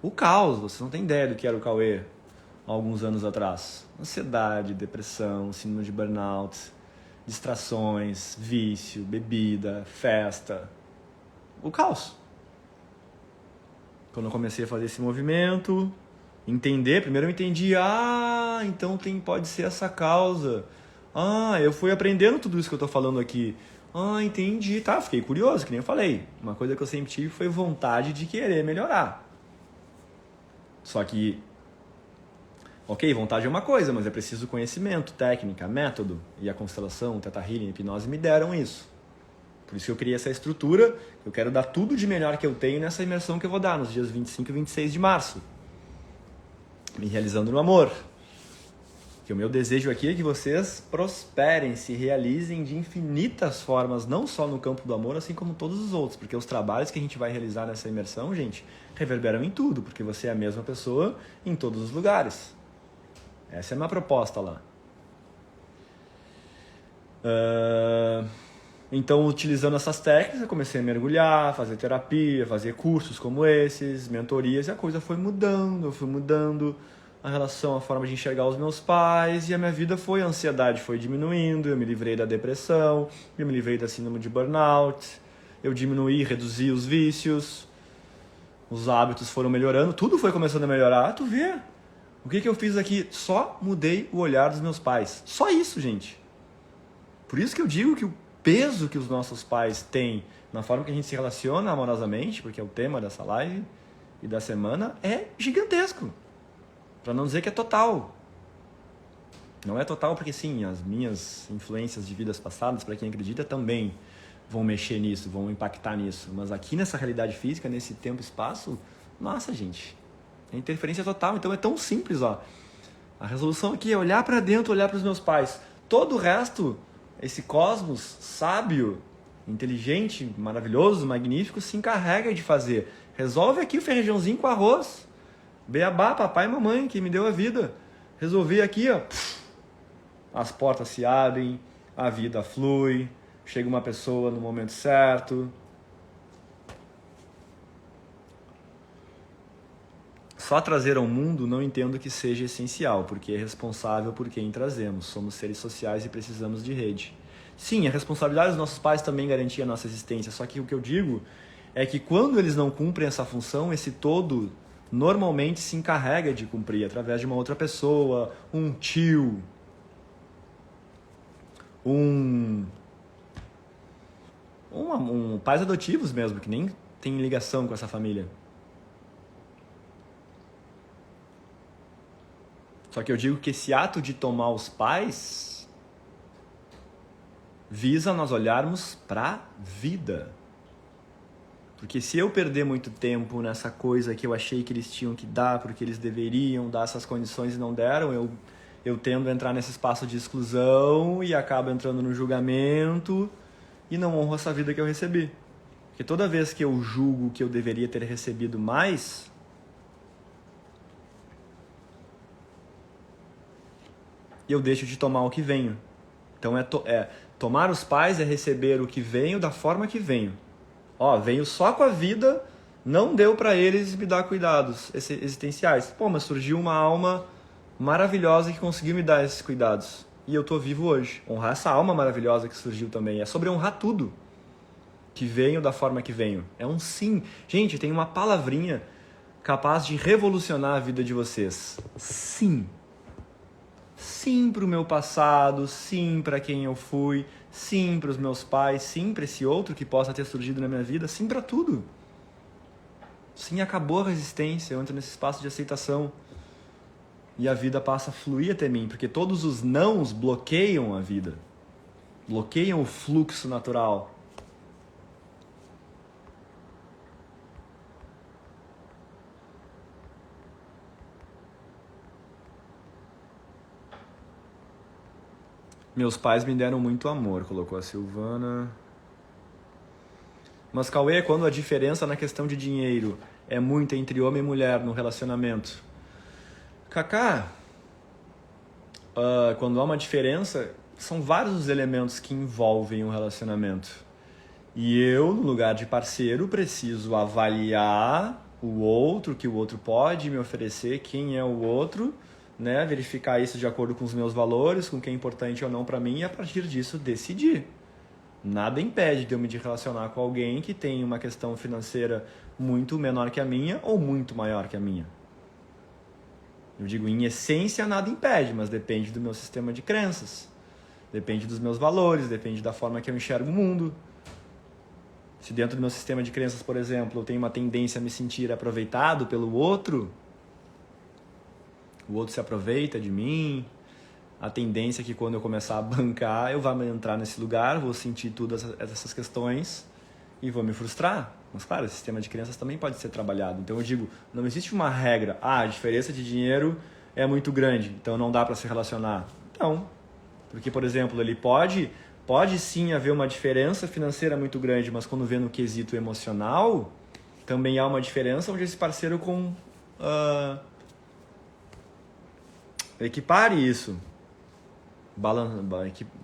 O caos, você não tem ideia do que era o Cauê há alguns anos atrás. Ansiedade, depressão, síndrome de burnout, distrações, vício, bebida, festa. O caos. Quando eu comecei a fazer esse movimento, entender, primeiro eu entendi, então pode ser essa causa. Eu fui aprendendo tudo isso que eu tô falando aqui. Entendi, tá, fiquei curioso, que nem eu falei. Uma coisa que eu sempre tive foi vontade de querer melhorar. Só que, ok, vontade é uma coisa, mas é preciso conhecimento, técnica, método. E a constelação, o Theta Healing, a hipnose me deram isso. Por isso que eu criei essa estrutura, eu quero dar tudo de melhor que eu tenho nessa imersão que eu vou dar nos dias 25 e 26 de março. Me realizando no amor. Que o meu desejo aqui é que vocês prosperem, se realizem de infinitas formas, não só no campo do amor, assim como todos os outros. Porque os trabalhos que a gente vai realizar nessa imersão, gente, reverberam em tudo, porque você é a mesma pessoa em todos os lugares. Essa é a minha proposta lá. Então, utilizando essas técnicas, eu comecei a mergulhar, fazer terapia, fazer cursos como esses, mentorias, e a coisa foi mudando, eu fui mudando a relação, a forma de enxergar os meus pais, e a minha vida foi, a ansiedade foi diminuindo, eu me livrei da depressão, eu me livrei da síndrome de burnout, eu diminuí, reduzi os vícios, os hábitos foram melhorando, tudo foi começando a melhorar. Tu vê? O que eu fiz aqui? Só mudei o olhar dos meus pais. Só isso, gente. Por isso que eu digo que peso que os nossos pais têm na forma que a gente se relaciona amorosamente, porque é o tema dessa live e da semana, é gigantesco. Para não dizer que é total. Não é total porque sim, as minhas influências de vidas passadas, para quem acredita, também vão mexer nisso, vão impactar nisso. Mas aqui nessa realidade física, nesse tempo e espaço, nossa, gente, é interferência total. Então é tão simples, ó. A resolução aqui é olhar para dentro, olhar para os meus pais. Todo o resto, esse cosmos sábio, inteligente, maravilhoso, magnífico, se encarrega de fazer. Resolve aqui o feijãozinho com arroz. Beabá, papai e mamãe, que me deu a vida. Resolvi aqui, ó. As portas se abrem, a vida flui, chega uma pessoa no momento certo. Só trazer ao mundo não entendo que seja essencial, porque é responsável por quem trazemos. Somos seres sociais e precisamos de rede. Sim, a responsabilidade dos nossos pais também garantia a nossa existência, só que o que eu digo é que quando eles não cumprem essa função, esse todo normalmente se encarrega de cumprir através de uma outra pessoa, um tio, pais adotivos mesmo, que nem tem ligação com essa família. Só que eu digo que esse ato de tomar os pais visa nós olharmos para a vida. Porque se eu perder muito tempo nessa coisa que eu achei que eles tinham que dar, porque eles deveriam dar essas condições e não deram, eu tendo a entrar nesse espaço de exclusão e acabo entrando no julgamento e não honro essa vida que eu recebi. Porque toda vez que eu julgo que eu deveria ter recebido mais, eu deixo de tomar o que venho. Então tomar os pais é receber o que venho da forma que venho. Ó, venho só com a vida, não deu para eles me dar cuidados existenciais. Pô, mas surgiu uma alma maravilhosa que conseguiu me dar esses cuidados. E eu tô vivo hoje. Honrar essa alma maravilhosa que surgiu também. É sobre honrar tudo que venho da forma que venho. É um sim. Gente, tem uma palavrinha capaz de revolucionar a vida de vocês. Sim. Sim para o meu passado, sim para quem eu fui, sim para os meus pais, sim para esse outro que possa ter surgido na minha vida, sim para tudo. Sim, acabou a resistência, eu entro nesse espaço de aceitação e a vida passa a fluir até mim, porque todos os nãos bloqueiam a vida, bloqueiam o fluxo natural. Meus pais me deram muito amor, colocou a Silvana. Mas, Cauê, quando a diferença na questão de dinheiro é muita entre homem e mulher no relacionamento? Cacá, quando há uma diferença, são vários os elementos que envolvem um relacionamento. E eu, no lugar de parceiro, preciso avaliar o outro, que o outro pode me oferecer, quem é o outro, né? Verificar isso de acordo com os meus valores, com o que é importante ou não para mim, e a partir disso decidir. Nada impede de eu me relacionar com alguém que tem uma questão financeira muito menor que a minha ou muito maior que a minha. Eu digo, em essência, nada impede, mas depende do meu sistema de crenças. Depende dos meus valores, depende da forma que eu enxergo o mundo. Se dentro do meu sistema de crenças, por exemplo, eu tenho uma tendência a me sentir aproveitado pelo outro, o outro se aproveita de mim, a tendência é que quando eu começar a bancar, eu vou entrar nesse lugar, vou sentir todas essas questões e vou me frustrar. Mas claro, o sistema de crenças também pode ser trabalhado. Então eu digo, não existe uma regra, a diferença de dinheiro é muito grande, então não dá para se relacionar. Não, porque, por exemplo, ele pode sim haver uma diferença financeira muito grande, mas quando vê no quesito emocional, também há uma diferença onde esse parceiro equipare isso,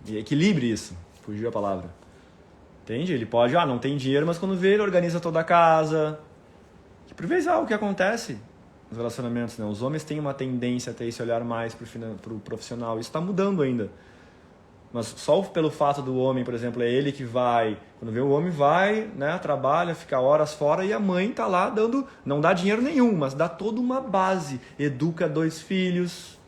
equilibre isso, fugiu a palavra. Entende? Ele pode, não tem dinheiro, mas quando vê, ele organiza toda a casa. Que por vezes é algo que acontece nos relacionamentos, né? Os homens têm uma tendência a ter esse olhar mais pro profissional. Isso está mudando ainda. Mas só pelo fato do homem, por exemplo, é ele que vai. Quando vê o homem vai, né, trabalha, fica horas fora e a mãe tá lá dando, não dá dinheiro nenhum, mas dá toda uma base. Educa 2 filhos,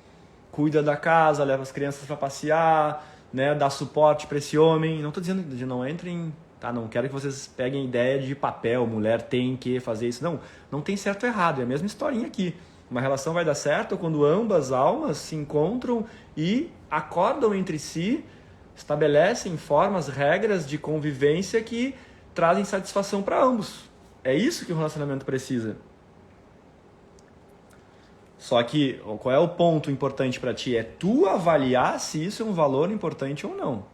cuida da casa, leva as crianças para passear, né, dar suporte para esse homem. Não estou dizendo de não entrem, tá? Não quero que vocês peguem ideia de papel, mulher tem que fazer isso. Não, não tem certo ou errado, é a mesma historinha aqui. Uma relação vai dar certo quando ambas almas se encontram e acordam entre si, estabelecem formas, regras de convivência que trazem satisfação para ambos. É isso que o relacionamento precisa. Só que qual é o ponto importante para ti? É tu avaliar se isso é um valor importante ou não.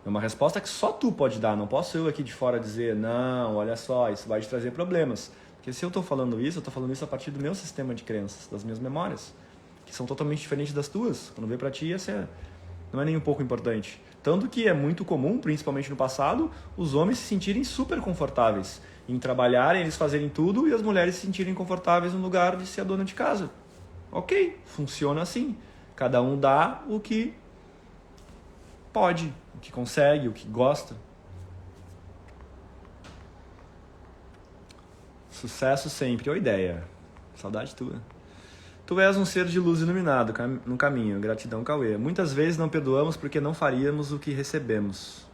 É uma resposta que só tu pode dar. Não posso eu aqui de fora dizer, não, olha só, isso vai te trazer problemas. Porque se eu estou falando isso, eu estou falando isso a partir do meu sistema de crenças, das minhas memórias, que são totalmente diferentes das tuas. Quando vê para ti, não é nem um pouco importante. Tanto que é muito comum, principalmente no passado, os homens se sentirem super confortáveis em trabalharem, eles fazerem tudo, e as mulheres se sentirem confortáveis no lugar de ser a dona de casa. Ok, funciona assim. Cada um dá o que pode, o que consegue, o que gosta. Sucesso sempre. Ô ideia. Saudade tua. Tu és um ser de luz iluminado no caminho. Gratidão, Cauê. Muitas vezes não perdoamos porque não faríamos o que recebemos.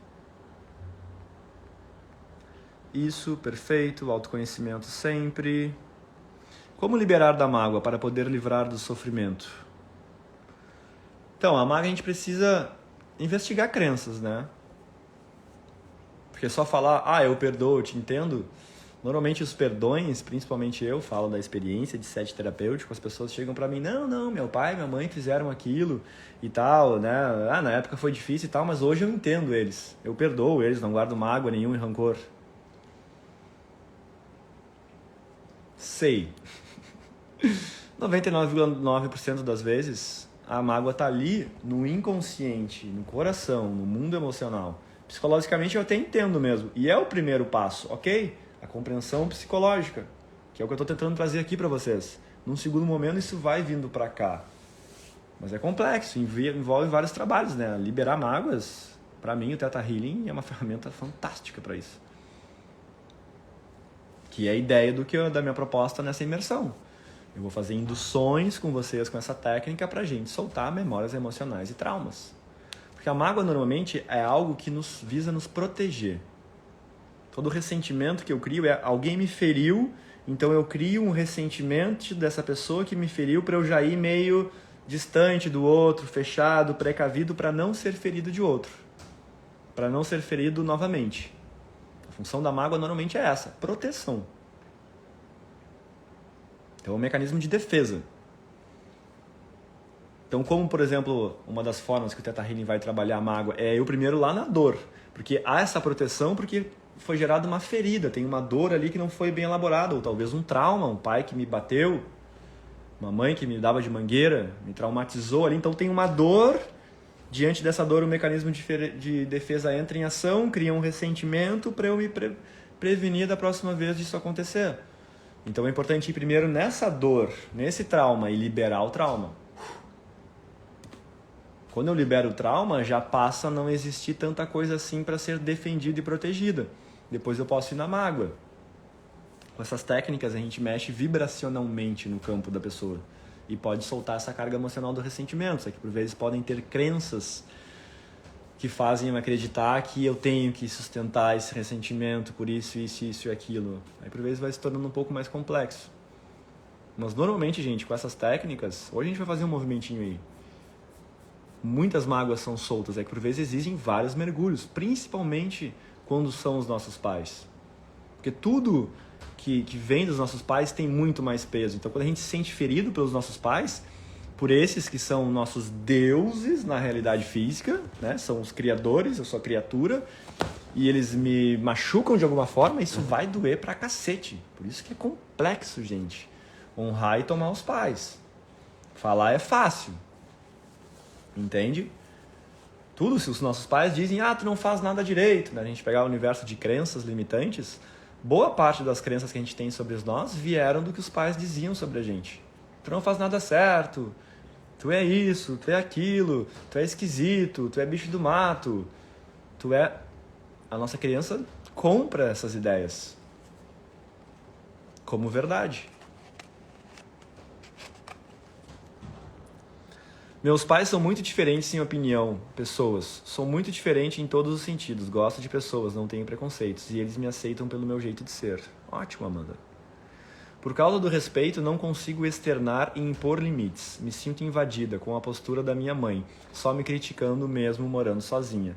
Isso, perfeito. Autoconhecimento sempre. Como liberar da mágoa para poder livrar do sofrimento? Então, a mágoa a gente precisa investigar crenças, né? Porque só falar, eu perdoo, eu te entendo. Normalmente os perdões, principalmente eu falo da experiência de sete terapêutico, as pessoas chegam pra mim, não, meu pai e minha mãe fizeram aquilo e tal, né? Na época foi difícil e tal, mas hoje eu entendo eles. Eu perdoo eles, não guardo mágoa nenhuma e rancor. Sei. 99,9% das vezes a mágoa tá ali no inconsciente, no coração, no mundo emocional. Psicologicamente eu até entendo mesmo. E é o primeiro passo, ok? A compreensão psicológica, que é o que eu estou tentando trazer aqui para vocês. Num segundo momento isso vai vindo para cá. Mas é complexo, envolve vários trabalhos, né? Liberar mágoas, para mim o Theta Healing é uma ferramenta fantástica para isso. Que é a ideia da minha proposta nessa imersão. Eu vou fazer induções com vocês com essa técnica pra gente soltar memórias emocionais e traumas. Porque a mágoa normalmente é algo que visa nos proteger. Todo ressentimento que eu crio é alguém me feriu, então eu crio um ressentimento dessa pessoa que me feriu para eu já ir meio distante do outro, fechado, precavido para não ser ferido de outro. Para não ser ferido novamente. A função da mágoa normalmente é essa, proteção. Então é um mecanismo de defesa. Então como, por exemplo, uma das formas que o Theta Healing vai trabalhar a mágoa é eu primeiro lá na dor. Porque há essa proteção porque foi gerada uma ferida, tem uma dor ali que não foi bem elaborada, ou talvez um trauma, um pai que me bateu, uma mãe que me dava de mangueira, me traumatizou ali, então tem uma dor, diante dessa dor o mecanismo de defesa entra em ação, cria um ressentimento para eu me prevenir da próxima vez disso acontecer. Então é importante ir primeiro nessa dor, nesse trauma e liberar o trauma. Quando eu libero o trauma, já passa a não existir tanta coisa assim para ser defendida e protegida. Depois eu posso ir na mágoa. Com essas técnicas a gente mexe vibracionalmente no campo da pessoa e pode soltar essa carga emocional do ressentimento. Só que por vezes podem ter crenças que fazem eu acreditar que eu tenho que sustentar esse ressentimento por isso e aquilo. Aí por vezes vai se tornando um pouco mais complexo. Mas normalmente, gente, com essas técnicas, hoje a gente vai fazer um movimentinho aí. Muitas mágoas são soltas, é que por vezes exigem vários mergulhos, principalmente quando são os nossos pais. Porque tudo que vem dos nossos pais tem muito mais peso. Então quando a gente se sente ferido pelos nossos pais, por esses que são nossos deuses na realidade física, né? São os criadores, eu sou a criatura, e eles me machucam de alguma forma, isso vai doer pra cacete. Por isso que é complexo, gente. Honrar e tomar os pais. Falar é fácil. Entende? Tudo, se os nossos pais dizem, tu não faz nada direito, né? A gente pegar o universo de crenças limitantes, boa parte das crenças que a gente tem sobre nós vieram do que os pais diziam sobre a gente. Tu não faz nada certo, tu é isso, tu é aquilo, tu é esquisito, tu é bicho do mato, tu é... A nossa criança compra essas ideias como verdade. Meus pais são muito diferentes em opinião, pessoas. Sou muito diferente em todos os sentidos. Gosto de pessoas, não tenho preconceitos. E eles me aceitam pelo meu jeito de ser. Ótimo, Amanda. Por causa do respeito, não consigo externar e impor limites. Me sinto invadida com a postura da minha mãe, só me criticando mesmo morando sozinha.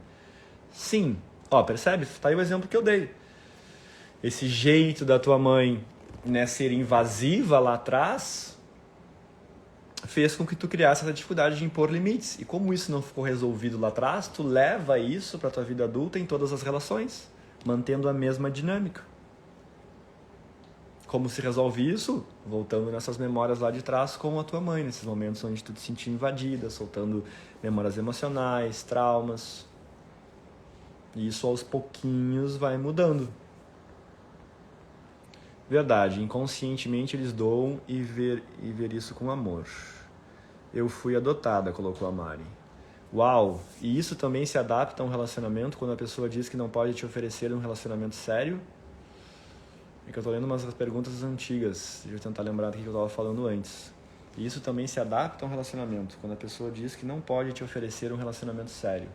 Sim. Ó, percebe? Tá aí o exemplo que eu dei. Esse jeito da tua mãe, né, ser invasiva lá atrás, fez com que tu criasse essa dificuldade de impor limites. E como isso não ficou resolvido lá atrás, tu leva isso para tua vida adulta em todas as relações, mantendo a mesma dinâmica. Como se resolve isso? Voltando nessas memórias lá de trás com a tua mãe, nesses momentos onde tu te sentia invadida, soltando memórias emocionais, traumas. E isso aos pouquinhos vai mudando. Verdade, inconscientemente eles doam e ver isso com amor. Eu fui adotada, colocou a Mari. Uau! E isso também se adapta a um relacionamento quando a pessoa diz que não pode te oferecer um relacionamento sério? É que eu tô lendo umas perguntas antigas, deixa eu tentar lembrar do que eu tava falando antes. E isso também se adapta a um relacionamento quando a pessoa diz que não pode te oferecer um relacionamento sério.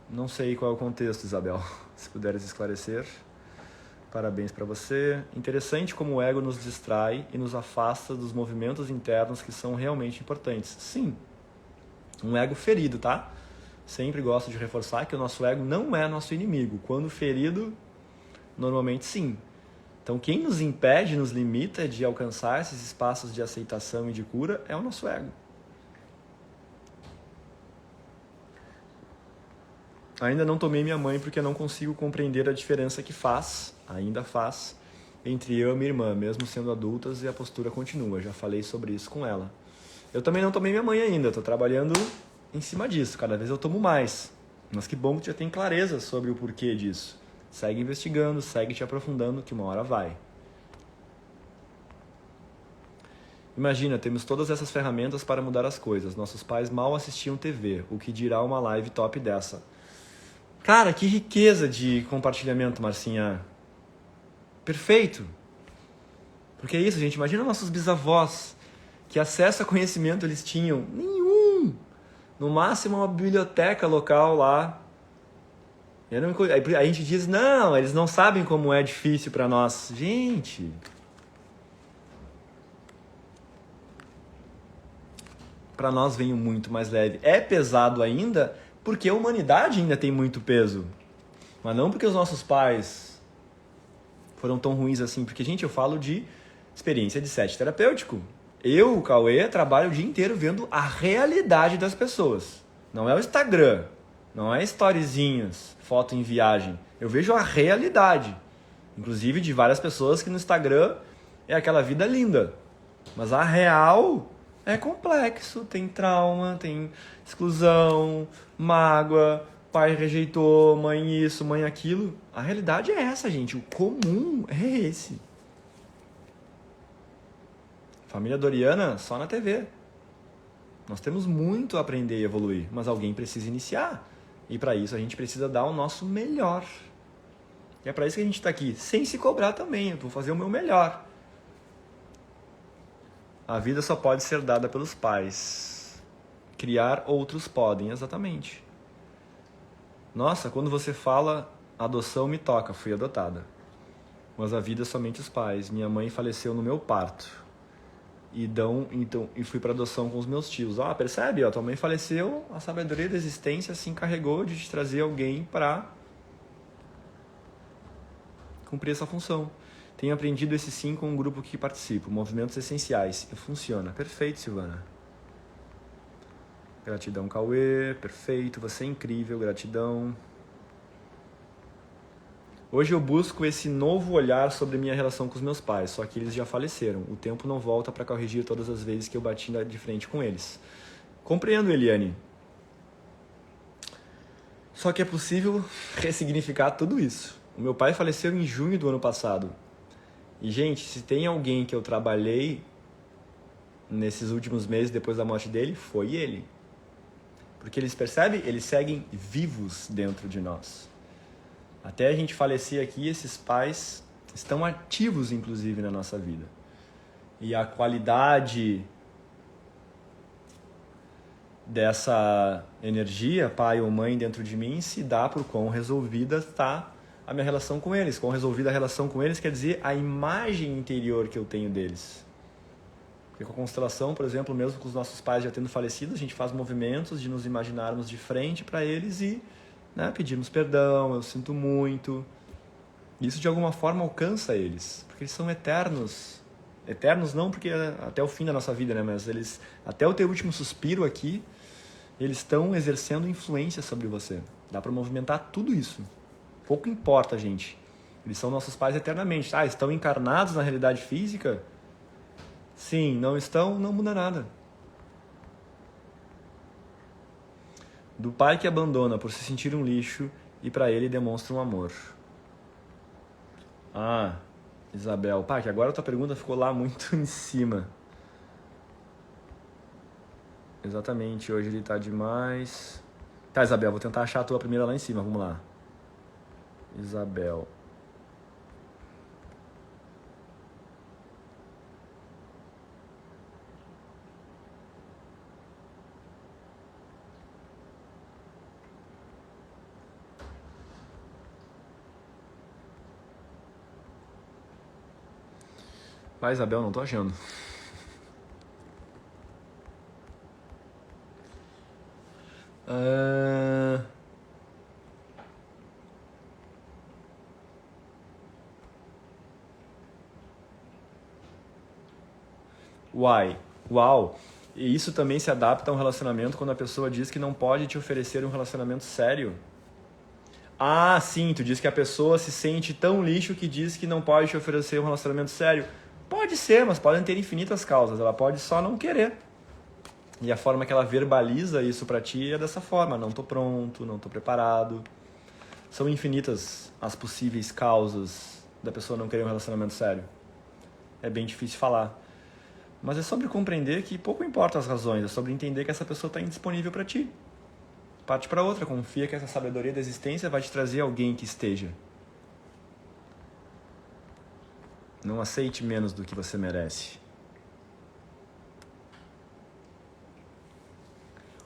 Não sei qual é o contexto, Isabel. Se puderes esclarecer. Parabéns para você. Interessante como o ego nos distrai e nos afasta dos movimentos internos que são realmente importantes. Sim, um ego ferido, tá? Sempre gosto de reforçar que o nosso ego não é nosso inimigo. Quando ferido, normalmente sim. Então quem nos impede, nos limita de alcançar esses espaços de aceitação e de cura é o nosso ego. Ainda não tomei minha mãe porque não consigo compreender a diferença que ainda faz, entre eu e minha irmã, mesmo sendo adultas, e a postura continua. Já falei sobre isso com ela. Eu também não tomei minha mãe ainda, estou trabalhando em cima disso. Cada vez eu tomo mais. Mas que bom que tu já tem clareza sobre o porquê disso. Segue investigando, segue te aprofundando, que uma hora vai. Imagina, temos todas essas ferramentas para mudar as coisas. Nossos pais mal assistiam TV, o que dirá uma live top dessa. Cara, que riqueza de compartilhamento, Marcinha. Perfeito. Porque é isso, gente. Imagina nossos bisavós. Que acesso a conhecimento eles tinham? Nenhum. No máximo uma biblioteca local lá. Aí a gente diz, não, eles não sabem como é difícil para nós. Gente. Para nós vem muito mais leve. É pesado ainda porque a humanidade ainda tem muito peso. Mas não porque os nossos pais foram tão ruins assim. Porque, gente, eu falo de experiência de set terapêutico. Eu, o Cauê, trabalho o dia inteiro vendo a realidade das pessoas. Não é o Instagram, não é storyzinhas, foto em viagem. Eu vejo a realidade. Inclusive de várias pessoas que no Instagram é aquela vida linda. Mas a real é complexo, tem trauma, tem exclusão, mágoa, pai rejeitou, mãe isso, mãe aquilo. A realidade é essa, gente. O comum é esse. Família Doriana só na TV. Nós temos muito a aprender e evoluir, mas alguém precisa iniciar. E para isso a gente precisa dar o nosso melhor. E é para isso que a gente está aqui, sem se cobrar também. Eu vou fazer o meu melhor. A vida só pode ser dada pelos pais. Criar outros podem, exatamente. Nossa, quando você fala adoção me toca, fui adotada. Mas a vida é somente os pais. Minha mãe faleceu no meu parto. E fui para adoção com os meus tios. Percebe? Tua mãe faleceu, a sabedoria da existência se encarregou de te trazer alguém para cumprir essa função. Tenho aprendido esse sim com um grupo que participo. Movimentos essenciais. E funciona. Perfeito, Silvana. Gratidão, Cauê. Perfeito. Você é incrível. Gratidão. Hoje eu busco esse novo olhar sobre minha relação com os meus pais, só que eles já faleceram. O tempo não volta para corrigir todas as vezes que eu bati de frente com eles. Compreendo, Eliane. Só que é possível ressignificar tudo isso. O meu pai faleceu em junho do ano passado. E, gente, se tem alguém que eu trabalhei nesses últimos meses depois da morte dele, foi ele. Porque eles percebem? Eles seguem vivos dentro de nós. Até a gente falecer aqui, esses pais estão ativos, inclusive, na nossa vida. E a qualidade dessa energia, pai ou mãe dentro de mim, se dá por quão resolvida está a minha relação com eles. Quão resolvida a relação com eles quer dizer a imagem interior que eu tenho deles. Porque com a constelação, por exemplo, mesmo com os nossos pais já tendo falecido, a gente faz movimentos de nos imaginarmos de frente para eles e, né, pedirmos perdão, eu sinto muito. Isso de alguma forma alcança eles, porque eles são eternos. Eternos não porque até o fim da nossa vida, né, mas eles, até o teu último suspiro aqui, eles estão exercendo influência sobre você. Dá para movimentar tudo isso. Pouco importa, gente. Eles são nossos pais eternamente. Ah, estão encarnados na realidade física? Sim, não estão, não muda nada. Do pai que abandona por se sentir um lixo e para ele demonstra um amor. Ah, Isabel. Pá, que agora a tua pergunta ficou lá muito em cima. Exatamente, hoje ele tá demais. Tá, Isabel, vou tentar achar a tua primeira lá em cima, vamos lá. Isabel. Vai, Isabel, não tô achando. Uau. E isso também se adapta a um relacionamento quando a pessoa diz que não pode te oferecer um relacionamento sério. Ah, sim, tu diz que a pessoa se sente tão lixo que diz que não pode te oferecer um relacionamento sério. Pode ser, mas podem ter infinitas causas. Ela pode só não querer. E a forma que ela verbaliza isso pra ti é dessa forma. Não tô pronto, não tô preparado. São infinitas as possíveis causas da pessoa não querer um relacionamento sério. É bem difícil falar. Mas é sobre compreender que pouco importa as razões. É sobre entender que essa pessoa está indisponível pra ti. Parte para outra, confia que essa sabedoria da existência vai te trazer alguém que esteja. Não aceite menos do que você merece.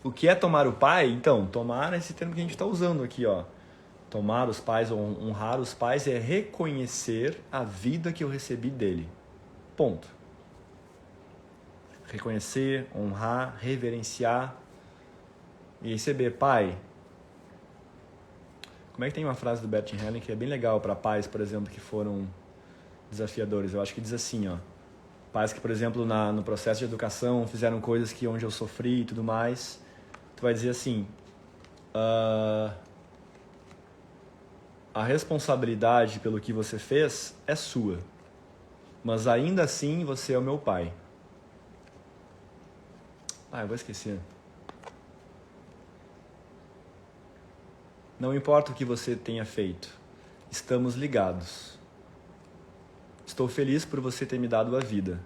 O que é tomar o pai? Então, tomar é esse termo que a gente está usando aqui, ó. Tomar os pais ou honrar os pais é reconhecer a vida que eu recebi dele. Ponto. Reconhecer, honrar, reverenciar e receber. Pai, como é que tem uma frase do Bert Helling que é bem legal para pais, por exemplo, que foram desafiadores? Eu acho que diz assim, ó. Pais que, por exemplo, no processo de educação fizeram coisas que onde eu sofri e tudo mais. Tu vai dizer assim, a responsabilidade pelo que você fez é sua, mas ainda assim você é o meu pai. Eu vou esquecer. Não importa o que você tenha feito, estamos ligados. Estou feliz por você ter me dado a vida.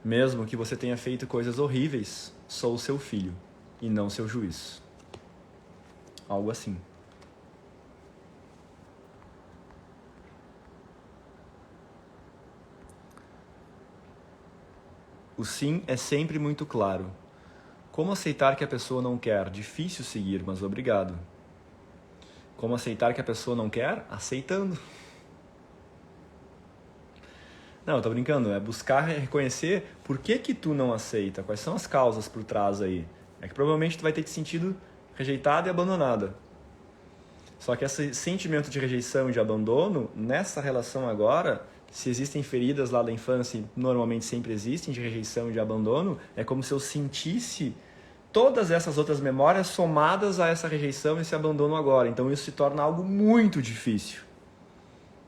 Mesmo que você tenha feito coisas horríveis, sou o seu filho e não seu juiz. Algo assim. O sim é sempre muito claro. Como aceitar que a pessoa não quer? Difícil seguir, mas obrigado. Como aceitar que a pessoa não quer? Aceitando. Não, eu tô brincando. É buscar reconhecer por que tu não aceita. Quais são as causas por trás aí. É que provavelmente tu vai ter te sentido rejeitada e abandonada. Só que esse sentimento de rejeição e de abandono, nessa relação agora, se existem feridas lá da infância, normalmente sempre existem, de rejeição e de abandono, é como se eu sentisse todas essas outras memórias somadas a essa rejeição e esse abandono agora. Então isso se torna algo muito difícil.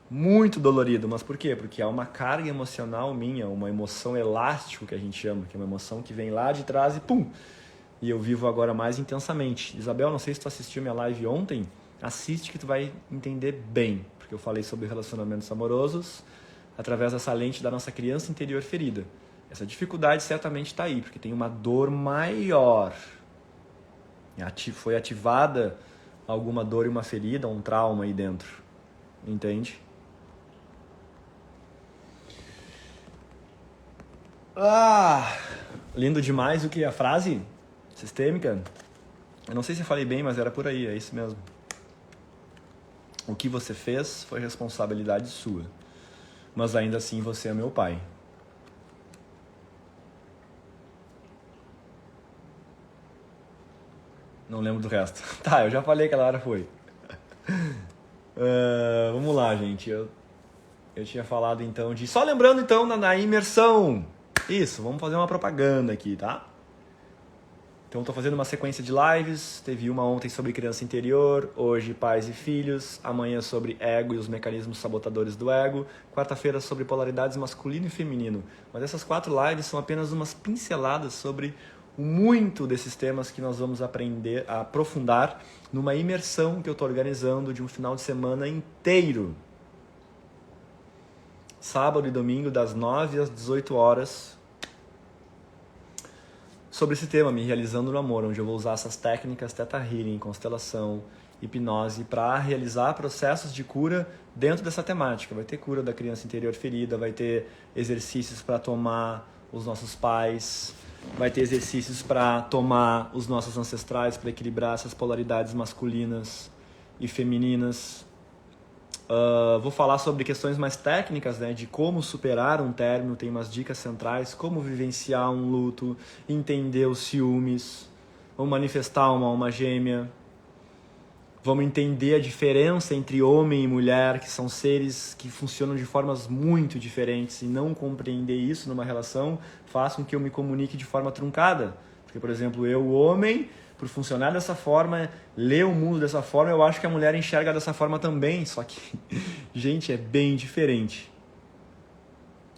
Muito dolorido. Mas por quê? Porque há uma carga emocional minha, uma emoção elástica que a gente chama, que é uma emoção que vem lá de trás e pum! E eu vivo agora mais intensamente. Isabel, não sei se tu assistiu minha live ontem, assiste que tu vai entender bem, porque eu falei sobre relacionamentos amorosos através dessa lente da nossa criança interior ferida. Essa dificuldade certamente está aí, porque tem uma dor maior. Foi ativada alguma dor e uma ferida, um trauma aí dentro. Entende? Lindo demais o que? A frase? Sistêmica, eu não sei se eu falei bem, mas era por aí, é isso mesmo. O que você fez foi responsabilidade sua, mas ainda assim você é meu pai. Não lembro do resto. Tá, eu já falei que aquela hora foi. Vamos lá, gente. Eu tinha falado então de... Só lembrando então na imersão. Isso, vamos fazer uma propaganda aqui, tá? Então estou fazendo uma sequência de lives. Teve uma ontem sobre criança interior, hoje pais e filhos, amanhã sobre ego e os mecanismos sabotadores do ego, quarta-feira sobre polaridades masculino e feminino. Mas essas 4 lives são apenas umas pinceladas sobre muito desses temas que nós vamos aprender a aprofundar numa imersão que eu estou organizando de um final de semana inteiro. Sábado e domingo, das 9 às 18 horas, sobre esse tema, Me Realizando no Amor, onde eu vou usar essas técnicas Theta Healing, constelação, hipnose, para realizar processos de cura dentro dessa temática. Vai ter cura da criança interior ferida, vai ter exercícios para tomar os nossos pais, vai ter exercícios para tomar os nossos ancestrais, para equilibrar essas polaridades masculinas e femininas. Vou falar sobre questões mais técnicas, né, de como superar um término, tem umas dicas centrais, como vivenciar um luto, entender os ciúmes, vamos manifestar uma alma gêmea, vamos entender a diferença entre homem e mulher, que são seres que funcionam de formas muito diferentes, e não compreender isso numa relação faz com que eu me comunique de forma truncada. Porque, por exemplo, eu, homem, por funcionar dessa forma, ler o mundo dessa forma, eu acho que a mulher enxerga dessa forma também, só que, gente, é bem diferente.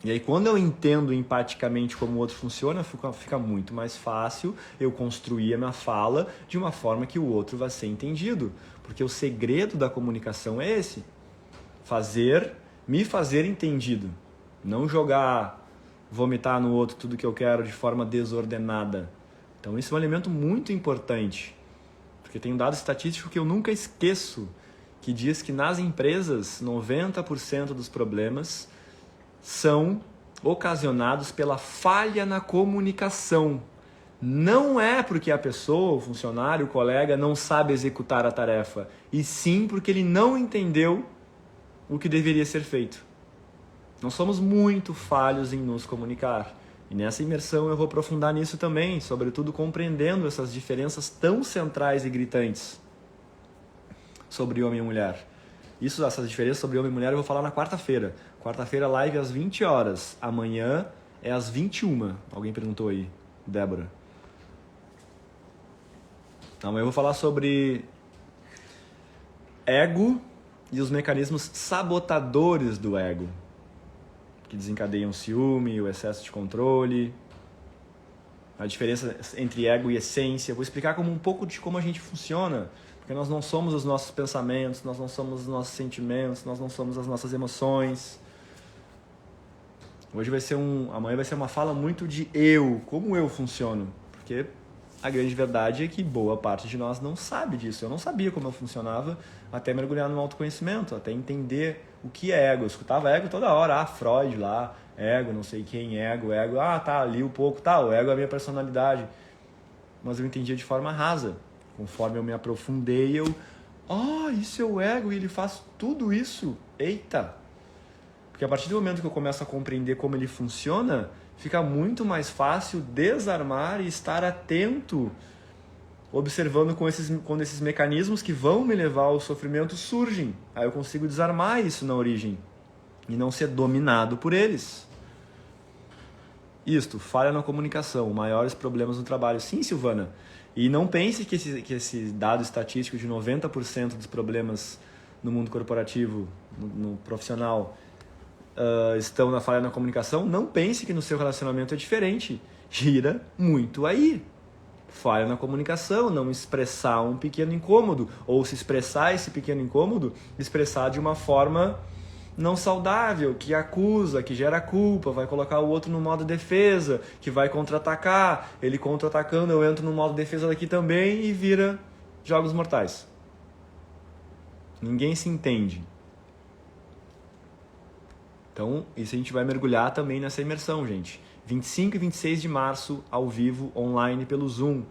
E aí, quando eu entendo empaticamente como o outro funciona, fica muito mais fácil eu construir a minha fala de uma forma que o outro vai ser entendido. Porque o segredo da comunicação é esse. Me fazer entendido. Não vomitar no outro tudo que eu quero de forma desordenada. Então, isso é um elemento muito importante. Porque tem um dado estatístico que eu nunca esqueço, que diz que nas empresas, 90% dos problemas são ocasionados pela falha na comunicação. Não é porque a pessoa, o funcionário, o colega não sabe executar a tarefa, e sim porque ele não entendeu o que deveria ser feito. Nós somos muito falhos em nos comunicar. E nessa imersão eu vou aprofundar nisso também, sobretudo compreendendo essas diferenças tão centrais e gritantes sobre homem e mulher. Essas diferenças sobre homem e mulher eu vou falar na quarta-feira. Quarta-feira, live às 20 horas. Amanhã é às 21. Alguém perguntou aí, Débora. Amanhã eu vou falar sobre ego e os mecanismos sabotadores do ego, que desencadeiam o ciúme, o excesso de controle, a diferença entre ego e essência. Vou explicar um pouco de como a gente funciona, porque nós não somos os nossos pensamentos, nós não somos os nossos sentimentos, nós não somos as nossas emoções. Amanhã vai ser uma fala muito de eu, como eu funciono, porque a grande verdade é que boa parte de nós não sabe disso. Eu não sabia como eu funcionava até mergulhar no autoconhecimento, até entender o que é ego. Eu escutava ego toda hora, Freud lá, ego, não sei quem, ego, tá, li um pouco, tá, o ego é a minha personalidade. Mas eu entendia de forma rasa. Conforme eu me aprofundei, isso é o ego e ele faz tudo isso. Eita! Porque a partir do momento que eu começo a compreender como ele funciona, fica muito mais fácil desarmar e estar atento, observando quando esses mecanismos que vão me levar ao sofrimento surgem. Aí eu consigo desarmar isso na origem e não ser dominado por eles. Isto, falha na comunicação, maiores problemas no trabalho. Sim, Silvana. E não pense que esse dado estatístico de 90% dos problemas no mundo corporativo, no profissional, estão na falha na comunicação. Não pense que no seu relacionamento é diferente. Gira muito aí. Falha na comunicação, não expressar um pequeno incômodo, ou se expressar esse pequeno incômodo, expressar de uma forma não saudável, que acusa, que gera culpa, vai colocar o outro no modo defesa, que vai contra-atacar, ele contra-atacando, eu entro no modo defesa daqui também e vira jogos mortais. Ninguém se entende. Então, isso a gente vai mergulhar também nessa imersão, gente. 25 e 26 de março, ao vivo, online, pelo Zoom.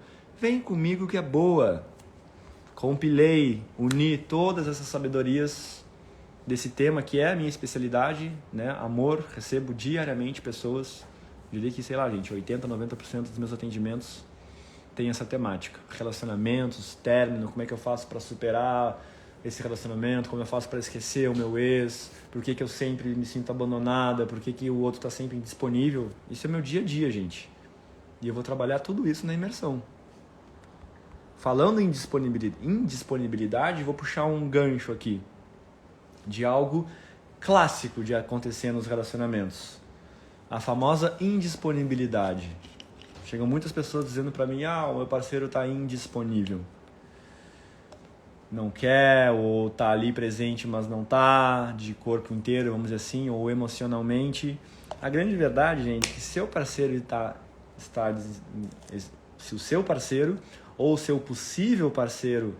Vem comigo que é boa. Compilei, uni todas essas sabedorias desse tema que é a minha especialidade, né? Amor, recebo diariamente pessoas, diria que, sei lá, gente, 80, 90% dos meus atendimentos tem essa temática. Relacionamentos, término, como é que eu faço para superar esse relacionamento, como eu faço para esquecer o meu ex, por que eu sempre me sinto abandonada, por que o outro está sempre indisponível. Isso é meu dia a dia, gente. E eu vou trabalhar tudo isso na imersão. Falando em indisponibilidade, vou puxar um gancho aqui de algo clássico de acontecer nos relacionamentos. A famosa indisponibilidade. Chegam muitas pessoas dizendo pra mim, o meu parceiro tá indisponível. Não quer, ou tá ali presente, mas não tá, de corpo inteiro, vamos dizer assim, ou emocionalmente. A grande verdade, gente, é que se o seu parceiro ou o seu possível parceiro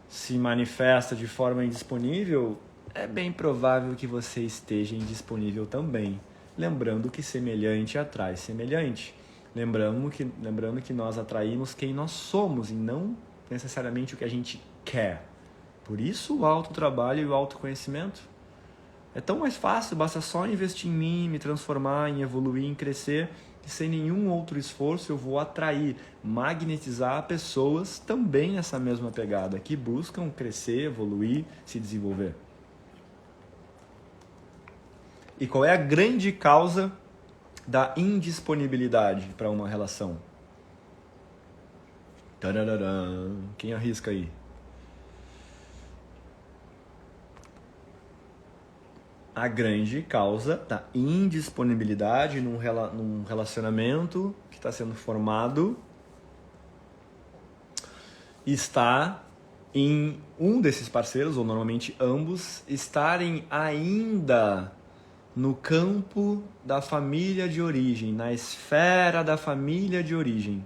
se manifesta de forma indisponível, é bem provável que você esteja indisponível também. Lembrando que semelhante atrai semelhante. Lembrando que nós atraímos quem nós somos e não necessariamente o que a gente quer. Por isso o autotrabalho e o autoconhecimento. É tão mais fácil, basta só investir em mim, me transformar, em evoluir, em crescer, e sem nenhum outro esforço eu vou atrair, magnetizar pessoas também nessa mesma pegada, que buscam crescer, evoluir, se desenvolver. E qual é a grande causa da indisponibilidade para uma relação? Tarararã. Quem arrisca aí? A grande causa da indisponibilidade num relacionamento que está sendo formado está em um desses parceiros, ou normalmente ambos, estarem ainda no campo da família de origem, na esfera da família de origem.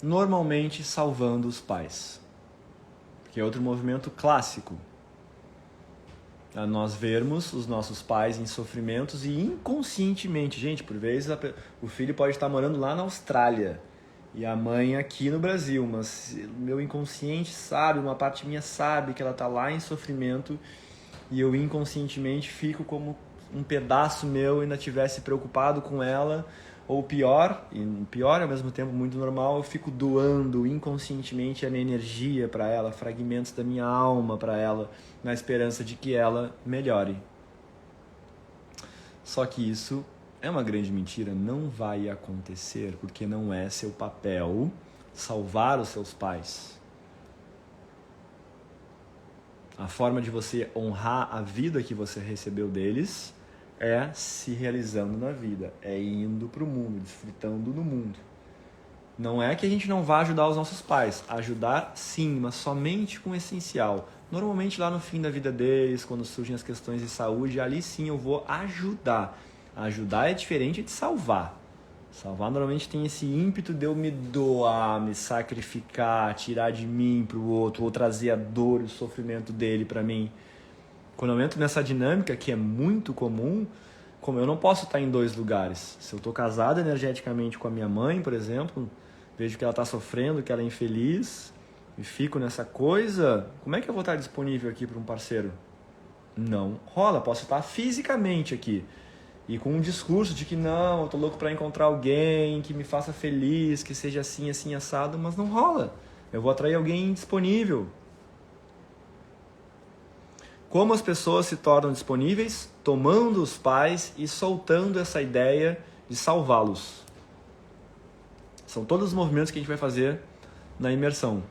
Normalmente salvando os pais. Que é outro movimento clássico. A nós vermos os nossos pais em sofrimentos e inconscientemente, gente, por vezes o filho pode estar morando lá na Austrália e a mãe aqui no Brasil, mas meu inconsciente sabe, uma parte minha sabe que ela está lá em sofrimento e eu inconscientemente fico como um pedaço meu ainda tivesse preocupado com ela, ou pior, e pior ao mesmo tempo muito normal, eu fico doando inconscientemente a minha energia para ela, fragmentos da minha alma para ela, na esperança de que ela melhore. Só que isso é uma grande mentira, não vai acontecer, porque não é seu papel salvar os seus pais. A forma de você honrar a vida que você recebeu deles é se realizando na vida, é indo para o mundo, desfrutando no mundo. Não é que a gente não vá ajudar os nossos pais, ajudar sim, mas somente com o essencial. Normalmente lá no fim da vida deles, quando surgem as questões de saúde, ali sim eu vou ajudar. Ajudar é diferente de salvar. Salvar normalmente tem esse ímpeto de eu me doar, me sacrificar, tirar de mim para o outro, ou trazer a dor e o sofrimento dele para mim. Quando eu entro nessa dinâmica, que é muito comum, como eu não posso estar em dois lugares. Se eu estou casado energeticamente com a minha mãe, por exemplo, vejo que ela está sofrendo, que ela é infeliz, e fico nessa coisa, como é que eu vou estar disponível aqui para um parceiro? Não rola, posso estar fisicamente aqui. E com um discurso de que não, eu tô louco para encontrar alguém que me faça feliz, que seja assim, assim, assado, mas não rola. Eu vou atrair alguém disponível. Como as pessoas se tornam disponíveis? Tomando os pais e soltando essa ideia de salvá-los. São todos os movimentos que a gente vai fazer na imersão.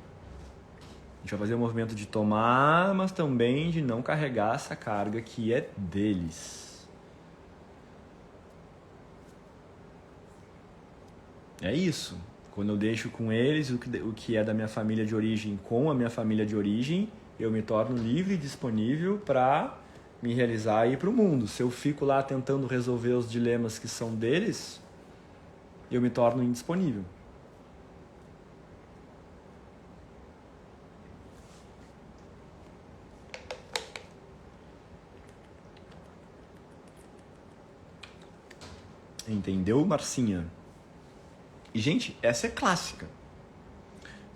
A gente vai fazer o movimento de tomar, mas também de não carregar essa carga que é deles. É isso. Quando eu deixo com eles o que é da minha família de origem com a minha família de origem, eu me torno livre e disponível para me realizar e ir para o mundo. Se eu fico lá tentando resolver os dilemas que são deles, eu me torno indisponível. Entendeu, Marcinha? E, gente, essa é clássica.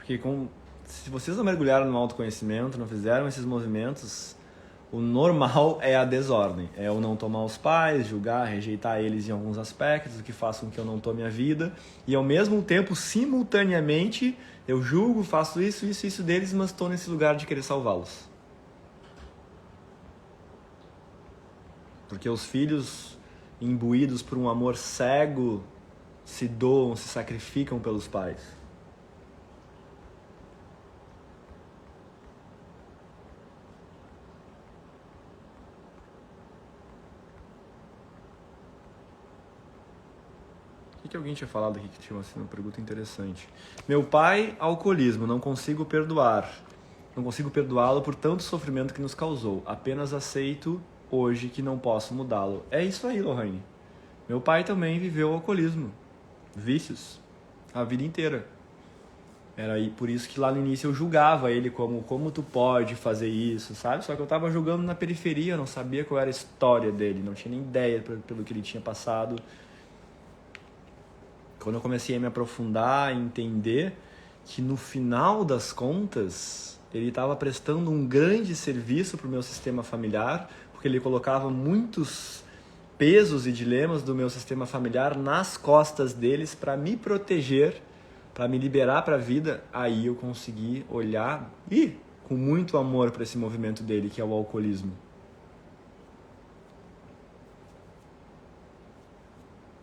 Porque se vocês não mergulharam no autoconhecimento, não fizeram esses movimentos, o normal é a desordem. É eu não tomar os pais, julgar, rejeitar eles em alguns aspectos, o que faz com que eu não tome a vida. E ao mesmo tempo, simultaneamente, eu julgo, faço isso deles, mas estou nesse lugar de querer salvá-los. Porque os filhos, imbuídos por um amor cego, se doam, se sacrificam pelos pais. O que alguém tinha falado aqui que tinha uma pergunta interessante? Meu pai, alcoolismo, não consigo perdoar. Não consigo perdoá-lo por tanto sofrimento que nos causou. Apenas aceito hoje que não posso mudá-lo. É isso aí, Lohane. Meu pai também viveu alcoolismo, vícios, a vida inteira. Era aí por isso que lá no início eu julgava ele como tu pode fazer isso, sabe? Só que eu tava julgando na periferia, não sabia qual era a história dele, não tinha nem ideia pelo que ele tinha passado. Quando eu comecei a me aprofundar e entender que no final das contas ele estava prestando um grande serviço para o meu sistema familiar, porque ele colocava muitos pesos e dilemas do meu sistema familiar nas costas deles para me proteger, para me liberar para a vida. Aí eu consegui olhar com muito amor para esse movimento dele, que é o alcoolismo.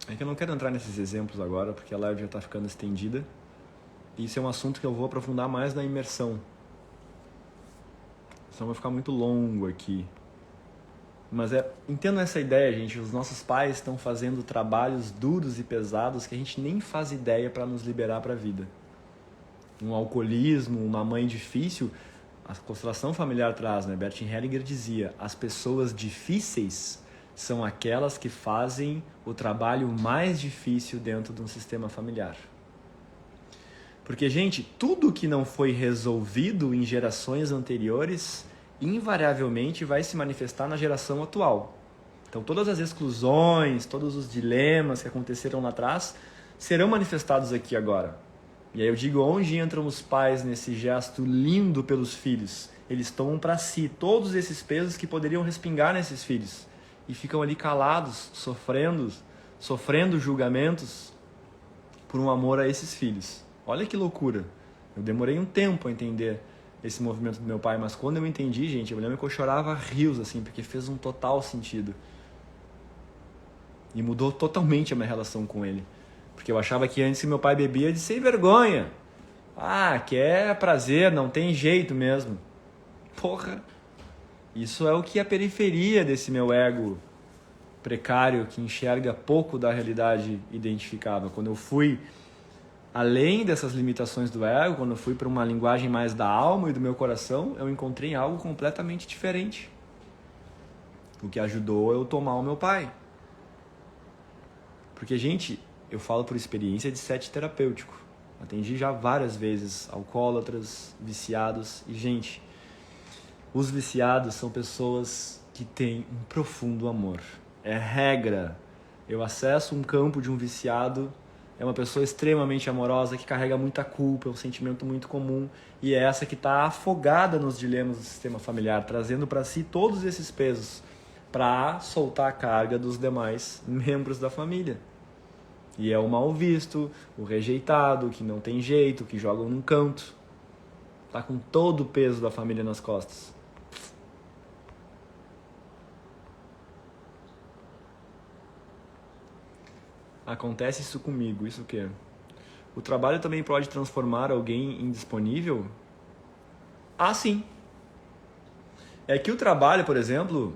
É que eu não quero entrar nesses exemplos agora, porque a live já está ficando estendida. Isso é um assunto que eu vou aprofundar mais na imersão. Senão vai ficar muito longo aqui. Mas entendo essa ideia, gente. Os nossos pais estão fazendo trabalhos duros e pesados que a gente nem faz ideia para nos liberar para a vida. Um alcoolismo, uma mãe difícil, a constelação familiar traz, né? Bert Hellinger dizia, as pessoas difíceis são aquelas que fazem o trabalho mais difícil dentro de um sistema familiar. Porque, gente, tudo que não foi resolvido em gerações anteriores, invariavelmente vai se manifestar na geração atual. Então, todas as exclusões, todos os dilemas que aconteceram lá atrás, serão manifestados aqui agora. E aí eu digo, onde entram os pais nesse gesto lindo pelos filhos? Eles tomam para si todos esses pesos que poderiam respingar nesses filhos. E ficam ali calados, sofrendo julgamentos por um amor a esses filhos. Olha que loucura. Eu demorei um tempo a entender esse movimento do meu pai, mas quando eu entendi, gente, eu lembro que eu chorava rios, assim, porque fez um total sentido. E mudou totalmente a minha relação com ele. Porque eu achava que antes que meu pai bebia de sem vergonha. Quer prazer, não tem jeito mesmo. Porra! Isso é o que a periferia desse meu ego precário, que enxerga pouco da realidade, identificava. Quando eu fui além dessas limitações do ego, quando eu fui para uma linguagem mais da alma e do meu coração, eu encontrei algo completamente diferente. O que ajudou eu tomar o meu pai. Porque, gente, eu falo por experiência de set terapêutico. Atendi já várias vezes alcoólatras, viciados. E, gente, os viciados são pessoas que têm um profundo amor. É regra. Eu acesso um campo de um viciado, é uma pessoa extremamente amorosa, que carrega muita culpa, é um sentimento muito comum. E é essa que está afogada nos dilemas do sistema familiar, trazendo para si todos esses pesos para soltar a carga dos demais membros da família. E é o mal visto, o rejeitado, que não tem jeito, que jogam num canto. Tá com todo o peso da família nas costas. Acontece isso comigo, isso o quê? O trabalho também pode transformar alguém indisponível? Sim. É que o trabalho, por exemplo,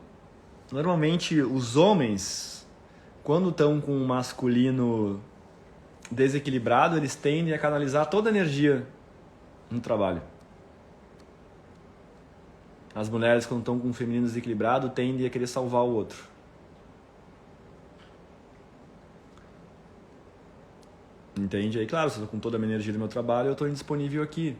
normalmente os homens, quando estão com um masculino desequilibrado, eles tendem a canalizar toda a energia no trabalho. As mulheres, quando estão com um feminino desequilibrado, tendem a querer salvar o outro. Entende? Aí, claro, se eu estou com toda a minha energia do meu trabalho, eu estou indisponível aqui.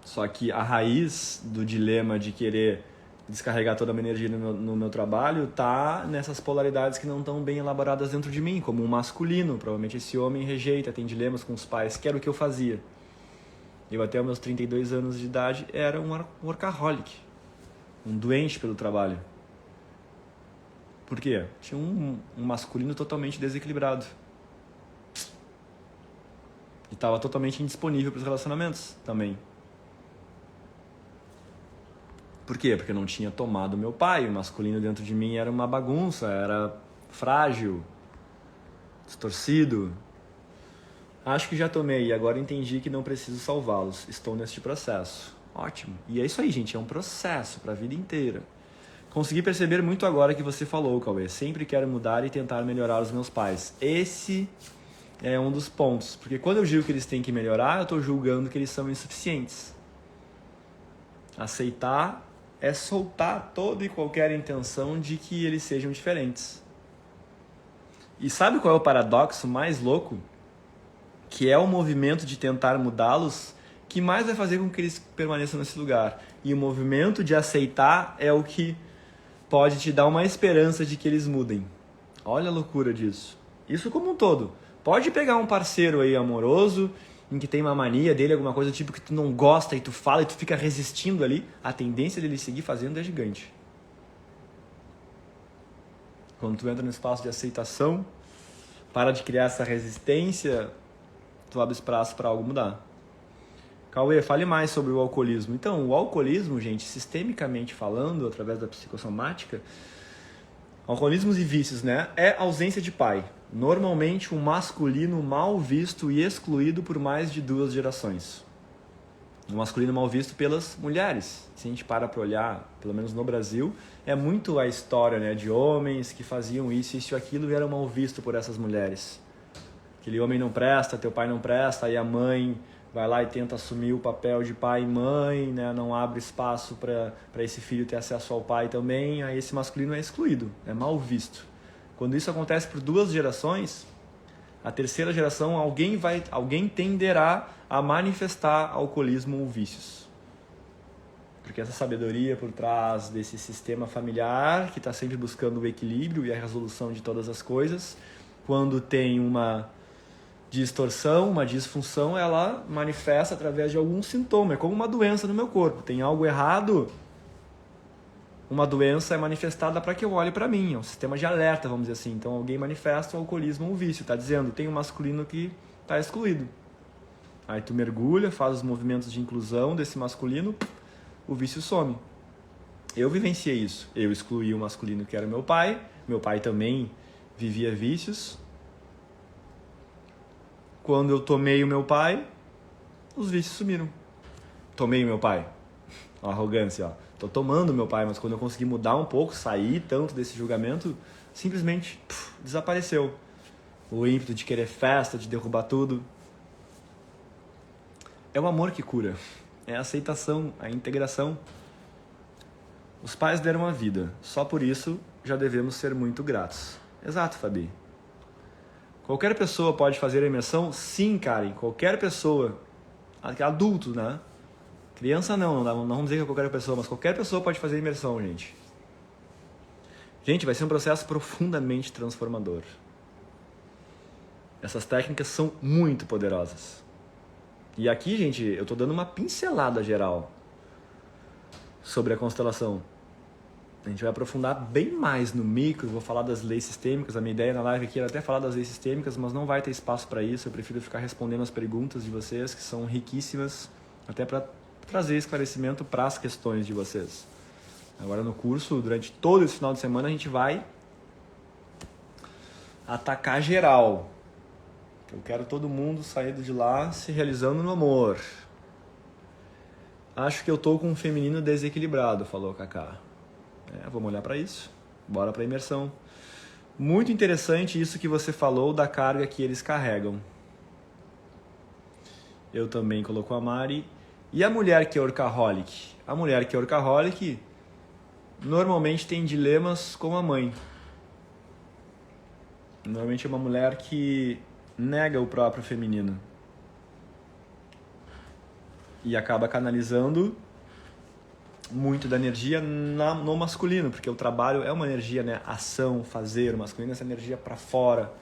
Só que a raiz do dilema de querer descarregar toda a minha energia no meu trabalho tá nessas polaridades que não estão bem elaboradas dentro de mim, como um masculino. Provavelmente esse homem rejeita, tem dilemas com os pais, que era o que eu fazia. Eu até os meus 32 anos de idade era um workaholic, um doente pelo trabalho. Por quê? Tinha um masculino totalmente desequilibrado. E estava totalmente indisponível para os relacionamentos também. Por quê? Porque eu não tinha tomado meu pai. O masculino dentro de mim era uma bagunça, era frágil, distorcido. Acho que já tomei e agora entendi que não preciso salvá-los. Estou neste processo. Ótimo. E é isso aí, gente. É um processo para a vida inteira. Consegui perceber muito agora que você falou, Cauê. Sempre quero mudar e tentar melhorar os meus pais. Esse é um dos pontos. Porque quando eu digo que eles têm que melhorar, eu estou julgando que eles são insuficientes. Aceitar é soltar toda e qualquer intenção de que eles sejam diferentes. E sabe qual é o paradoxo mais louco? Que é o movimento de tentar mudá-los que mais vai fazer com que eles permaneçam nesse lugar. E o movimento de aceitar é o que pode te dar uma esperança de que eles mudem. Olha a loucura disso. Isso como um todo. Pode pegar um parceiro aí amoroso, em que tem uma mania dele, alguma coisa do tipo que tu não gosta e tu fala e tu fica resistindo ali, a tendência dele seguir fazendo é gigante. Quando tu entra no espaço de aceitação, para de criar essa resistência, tu abre espaço para algo mudar. Cauê, fale mais sobre o alcoolismo. Então, o alcoolismo, gente, sistemicamente falando, através da psicossomática, alcoolismos e vícios, né? É ausência de pai. Normalmente um masculino mal visto e excluído por mais de 2 gerações. Um masculino mal visto pelas mulheres. Se a gente para olhar, pelo menos no Brasil, é muito a história, né, de homens que faziam isso e aquilo e eram mal visto por essas mulheres. Aquele homem não presta, teu pai não presta, aí a mãe vai lá e tenta assumir o papel de pai e mãe, né? Não abre espaço para esse filho ter acesso ao pai também, aí esse masculino é excluído, é mal visto. Quando isso acontece por 2 gerações, a terceira geração, alguém tenderá a manifestar alcoolismo ou vícios. Porque essa sabedoria por trás desse sistema familiar, que está sempre buscando o equilíbrio e a resolução de todas as coisas, quando tem uma distorção, uma disfunção, ela manifesta através de algum sintoma. É como uma doença no meu corpo. Tem algo errado, uma doença é manifestada para que eu olhe para mim. É um sistema de alerta, vamos dizer assim. Então alguém manifesta o alcoolismo ou o vício. Está dizendo, tem um masculino que está excluído. Aí tu mergulha, faz os movimentos de inclusão desse masculino, o vício some. Eu vivenciei isso. Eu excluí o masculino que era meu pai também vivia vícios. Quando eu tomei o meu pai, os vícios sumiram. Tomei o meu pai. A arrogância, ó. Tô tomando o meu pai, mas quando eu consegui mudar um pouco, sair tanto desse julgamento, simplesmente desapareceu. O ímpeto de querer festa, de derrubar tudo. É o amor que cura. É a aceitação, a integração. Os pais deram a vida. Só por isso já devemos ser muito gratos. Exato, Fabi. Qualquer pessoa pode fazer a imersão? Sim, Karen. Qualquer pessoa. Adulto, né? Criança não vamos dizer que é qualquer pessoa, mas qualquer pessoa pode fazer a imersão, gente. Gente, vai ser um processo profundamente transformador. Essas técnicas são muito poderosas. E aqui, gente, eu tô dando uma pincelada geral sobre a constelação. A gente vai aprofundar bem mais no micro, vou falar das leis sistêmicas. A minha ideia na live aqui era até falar das leis sistêmicas, mas não vai ter espaço para isso. Eu prefiro ficar respondendo as perguntas de vocês, que são riquíssimas, até para trazer esclarecimento para as questões de vocês. Agora no curso, durante todo esse final de semana, a gente vai atacar geral. Eu quero todo mundo saindo de lá se realizando no amor. Acho que eu tô com um feminino desequilibrado, falou a Cacá. Vamos olhar para isso. Bora para a imersão. Muito interessante isso que você falou da carga que eles carregam. Eu também colocou a Mari. E a mulher que é workaholic? A mulher que é workaholic normalmente tem dilemas com a mãe. Normalmente é uma mulher que nega o próprio feminino. E acaba canalizando muito da energia no masculino, porque o trabalho é uma energia, né? Ação, fazer, o masculino é essa energia para fora.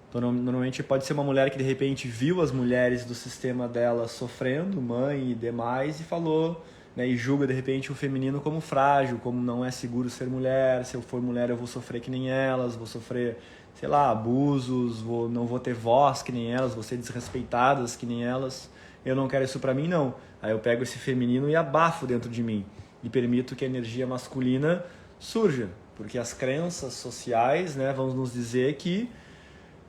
Então, normalmente pode ser uma mulher que de repente viu as mulheres do sistema dela sofrendo, mãe e demais, e falou, né, e julga de repente o feminino como frágil, como não é seguro ser mulher, se eu for mulher eu vou sofrer que nem elas, vou sofrer, sei lá, abusos, não vou ter voz que nem elas, vou ser desrespeitadas que nem elas, eu não quero isso pra mim não. Aí eu pego esse feminino e abafo dentro de mim e permito que a energia masculina surja, porque as crenças sociais, né, vão nos dizer que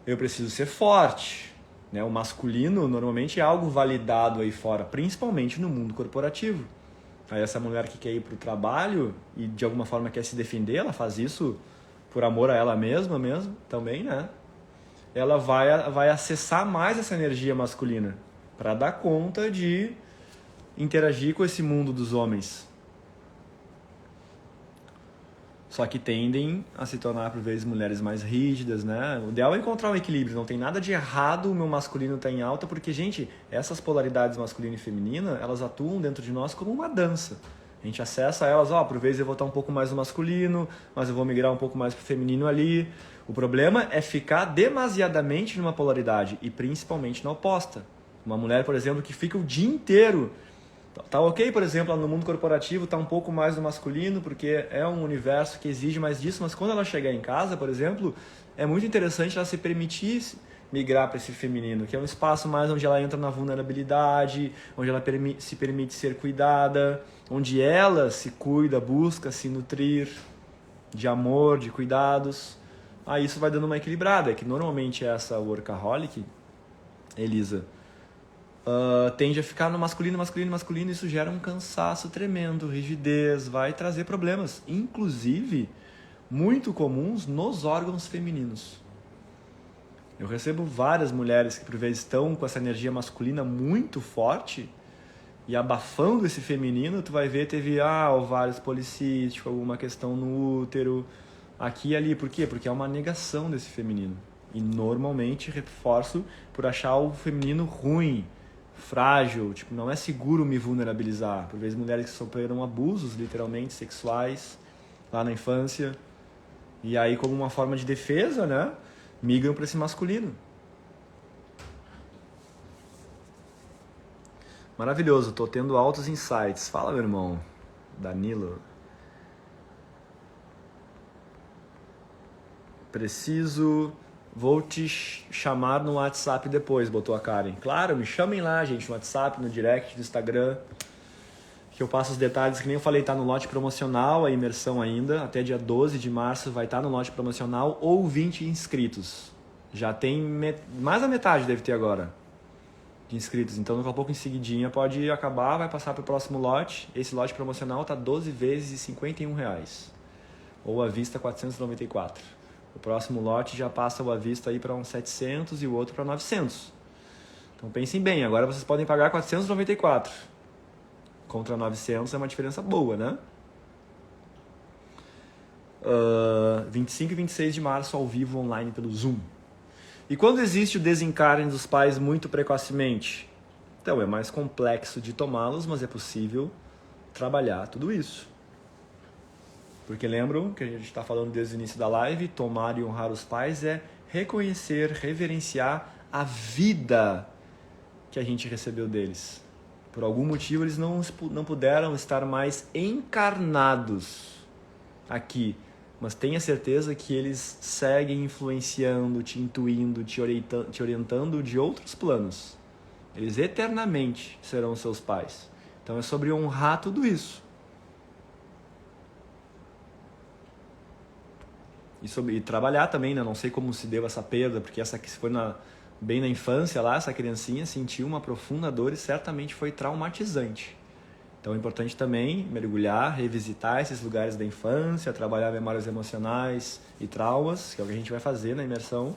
eu preciso ser forte, né? O masculino normalmente é algo validado aí fora, principalmente no mundo corporativo. Aí essa mulher que quer ir para o trabalho e de alguma forma quer se defender, ela faz isso por amor a ela mesma mesmo, também, né? Ela vai acessar mais essa energia masculina para dar conta de interagir com esse mundo dos homens. Só que tendem a se tornar, por vezes, mulheres mais rígidas, né? O ideal é encontrar um equilíbrio. Não tem nada de errado o meu masculino estar em alta, porque, gente, essas polaridades masculina e feminina, elas atuam dentro de nós como uma dança. A gente acessa elas, por vezes eu vou estar um pouco mais no masculino, mas eu vou migrar um pouco mais pro feminino ali. O problema é ficar demasiadamente numa polaridade, e principalmente na oposta. Uma mulher, por exemplo, que fica o dia inteiro... Tá ok, por exemplo, no mundo corporativo tá um pouco mais no masculino, porque é um universo que exige mais disso, mas quando ela chegar em casa, por exemplo, é muito interessante ela se permitir migrar para esse feminino, que é um espaço mais onde ela entra na vulnerabilidade, onde ela se permite ser cuidada, onde ela se cuida, busca se nutrir de amor, de cuidados. Aí isso vai dando uma equilibrada, que normalmente essa workaholic, Elisa, tende a ficar no masculino, isso gera um cansaço tremendo, rigidez, vai trazer problemas, inclusive muito comuns nos órgãos femininos. Eu recebo várias mulheres que por vezes estão com essa energia masculina muito forte e abafando esse feminino, tu vai ver, teve ovários policísticos, alguma questão no útero, aqui e ali. Por quê? Porque é uma negação desse feminino. E normalmente, reforço, por achar o feminino ruim, frágil, tipo, não é seguro me vulnerabilizar. Por vezes mulheres que sofreram abusos, literalmente, sexuais, lá na infância. E aí, como uma forma de defesa, né, migram para esse masculino. Maravilhoso, tô tendo altos insights. Fala, meu irmão. Danilo. Vou te chamar no WhatsApp depois, botou a Karen. Claro, me chamem lá, gente, no WhatsApp, no direct do Instagram, que eu passo os detalhes, que nem eu falei, tá no lote promocional, a imersão ainda, até dia 12 de março vai estar no lote promocional, ou 20 inscritos. Já tem mais da metade deve ter agora de inscritos, então daqui a pouco em seguidinha pode acabar, vai passar para o próximo lote. Esse lote promocional tá 12 vezes e R$51, ou à vista 494. O próximo lote já passa o à vista aí para uns 700 e o outro para 900. Então pensem bem, agora vocês podem pagar 494. Contra 900 é uma diferença boa, né? 25 e 26 de março ao vivo online pelo Zoom. E quando existe o desencarne dos pais muito precocemente? Então é mais complexo de tomá-los, mas é possível trabalhar tudo isso. Porque lembram que a gente está falando desde o início da live, tomar e honrar os pais é reconhecer, reverenciar a vida que a gente recebeu deles. Por algum motivo eles não puderam estar mais encarnados aqui, mas tenha certeza que eles seguem influenciando, te intuindo, te orientando de outros planos. Eles eternamente serão seus pais. Então é sobre honrar tudo isso. E trabalhar também, né? Não sei como se deu essa perda, porque essa que foi bem na infância lá, essa criancinha sentiu uma profunda dor e certamente foi traumatizante. Então é importante também mergulhar, revisitar esses lugares da infância, trabalhar memórias emocionais e traumas, que é o que a gente vai fazer na imersão.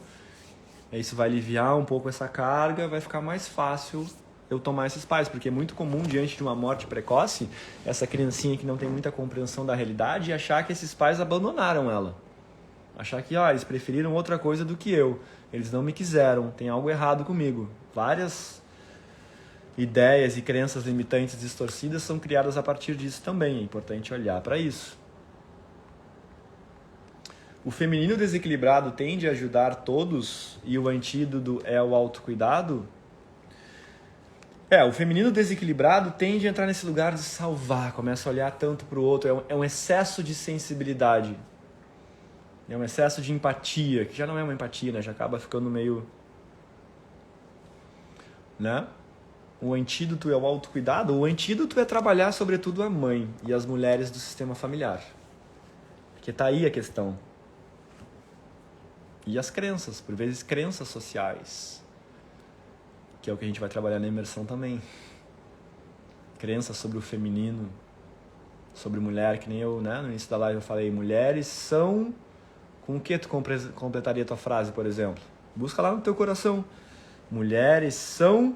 Isso vai aliviar um pouco essa carga, vai ficar mais fácil eu tomar esses pais, porque é muito comum diante de uma morte precoce, essa criancinha que não tem muita compreensão da realidade achar que esses pais abandonaram ela. Achar que eles preferiram outra coisa do que eu. Eles não me quiseram, tem algo errado comigo. Várias ideias e crenças limitantes distorcidas são criadas a partir disso também. É importante olhar para isso. O feminino desequilibrado tende a ajudar todos e o antídoto é o autocuidado? O feminino desequilibrado tende a entrar nesse lugar de salvar, começa a olhar tanto para o outro, é um excesso de sensibilidade, é um excesso de empatia, que já não é uma empatia, né? Já acaba ficando meio... né? O antídoto é o autocuidado, o antídoto é trabalhar sobretudo a mãe e as mulheres do sistema familiar, porque tá aí a questão. E as crenças, por vezes crenças sociais, que é o que a gente vai trabalhar na imersão também. Crenças sobre o feminino, sobre mulher, que nem eu, né, no início da live eu falei, mulheres são... Com o que tu completaria a tua frase, por exemplo? Busca lá no teu coração. Mulheres são...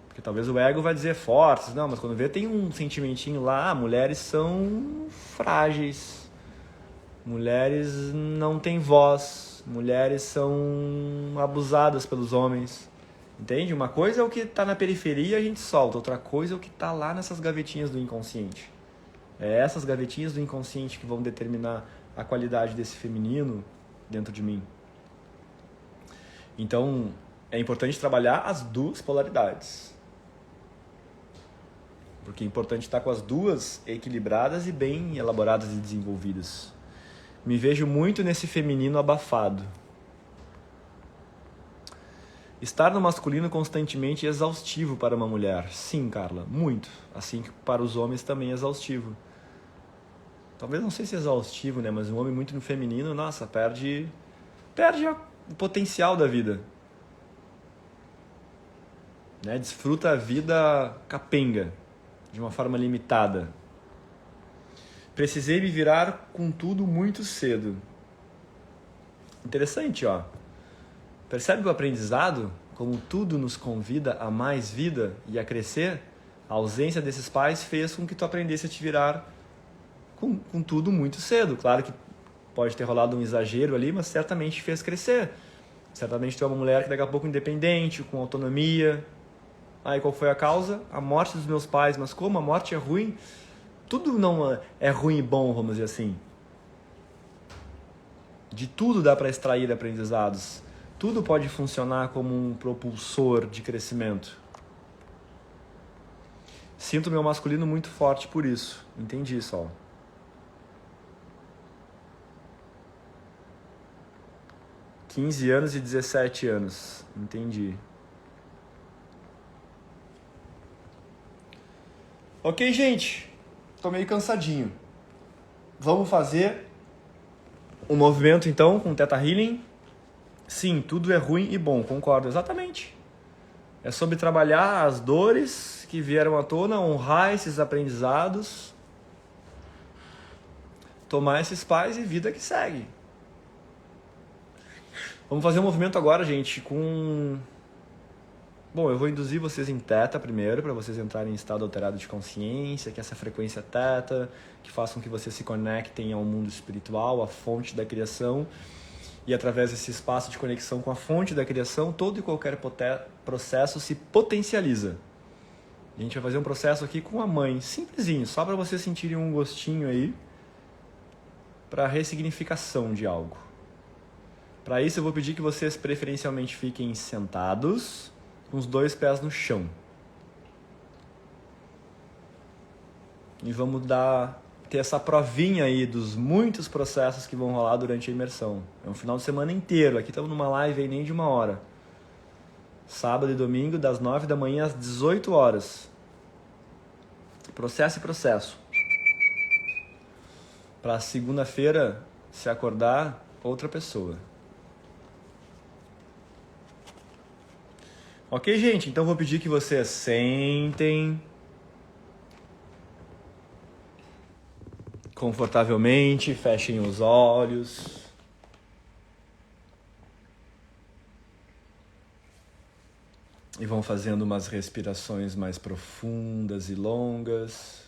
Porque talvez o ego vai dizer fortes, não, mas quando vê tem um sentimentinho lá, mulheres são frágeis, mulheres não têm voz, mulheres são abusadas pelos homens, entende? Uma coisa é o que está na periferia e a gente solta, outra coisa é o que está lá nessas gavetinhas do inconsciente. É essas gavetinhas do inconsciente que vão determinar a qualidade desse feminino dentro de mim. Então, é importante trabalhar as duas polaridades. Porque é importante estar com as duas equilibradas e bem elaboradas e desenvolvidas. Me vejo muito nesse feminino abafado. Estar no masculino constantemente é exaustivo para uma mulher. Sim, Carla, muito. Assim que para os homens também é exaustivo. Talvez não sei se é exaustivo, né? Mas um homem muito no feminino, nossa, perde o potencial da vida. Né? Desfruta a vida capenga, de uma forma limitada. Precisei me virar com tudo muito cedo. Interessante, ó. Percebe o aprendizado? Como tudo nos convida a mais vida e a crescer? A ausência desses pais fez com que tu aprendesse a te virar com tudo muito cedo. Claro que pode ter rolado um exagero ali, mas certamente te fez crescer. Certamente tu é uma mulher que daqui a pouco independente, com autonomia. Aí qual foi a causa? A morte dos meus pais. Mas como a morte é ruim? Tudo não é ruim e bom, vamos dizer assim. De tudo dá para extrair aprendizados. Tudo pode funcionar como um propulsor de crescimento. Sinto meu masculino muito forte por isso. Entendi, Sol. – 15 anos e 17 anos. Entendi. Ok, gente. Tô meio cansadinho. Vamos fazer um movimento, então, com Theta Healing. Sim, tudo é ruim e bom. Concordo, exatamente. É sobre trabalhar as dores que vieram à tona, honrar esses aprendizados, tomar esses pais e vida que segue. Vamos fazer um movimento agora, gente, com... Bom, eu vou induzir vocês em Theta primeiro, para vocês entrarem em estado alterado de consciência, que essa frequência Theta, que façam que vocês se conectem ao mundo espiritual, à fonte da criação, e através desse espaço de conexão com a fonte da criação, todo e qualquer processo se potencializa. A gente vai fazer um processo aqui com a mãe, simplesinho, só para vocês sentirem um gostinho aí, para ressignificação de algo. Para isso eu vou pedir que vocês preferencialmente fiquem sentados, com os 2 pés no chão. E vamos ter essa provinha aí dos muitos processos que vão rolar durante a imersão. É um final de semana inteiro, aqui estamos numa live aí nem de 1 hora. Sábado e domingo, das 9 da manhã às 18 horas. Processo e processo. Para segunda-feira, se acordar, outra pessoa. Ok, gente? Então vou pedir que vocês sentem confortavelmente, fechem os olhos. E vão fazendo umas respirações mais profundas e longas.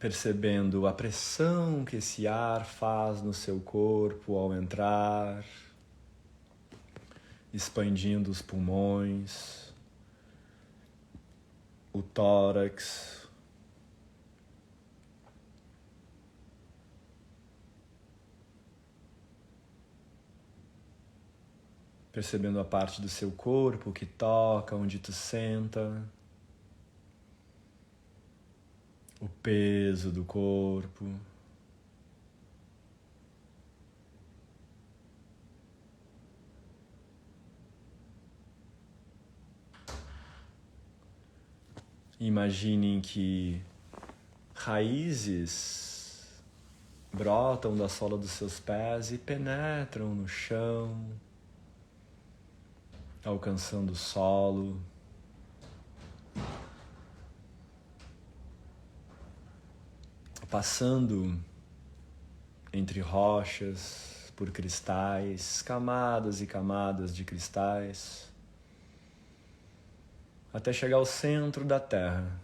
percebendo a pressão que esse ar faz no seu corpo ao entrar, expandindo os pulmões, o tórax, percebendo a parte do seu corpo que toca, onde tu senta, o peso do corpo. Imaginem que raízes brotam da sola dos seus pés e penetram no chão, alcançando o solo, passando entre rochas, por cristais, camadas e camadas de cristais, até chegar ao centro da Terra.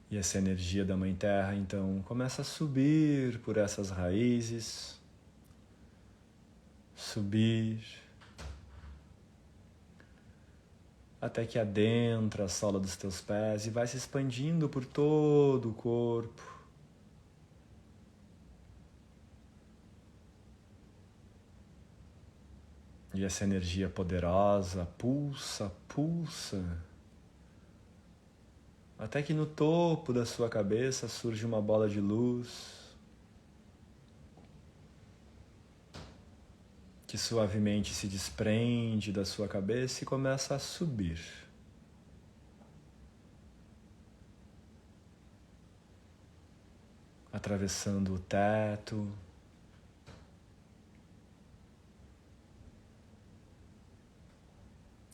E essa energia da Mãe Terra, então, começa a subir por essas raízes, subir, até que adentra a sola dos teus pés e vai se expandindo por todo o corpo. E essa energia poderosa pulsa, pulsa, até que no topo da sua cabeça surge uma bola de luz que suavemente se desprende da sua cabeça e começa a subir. Atravessando o teto,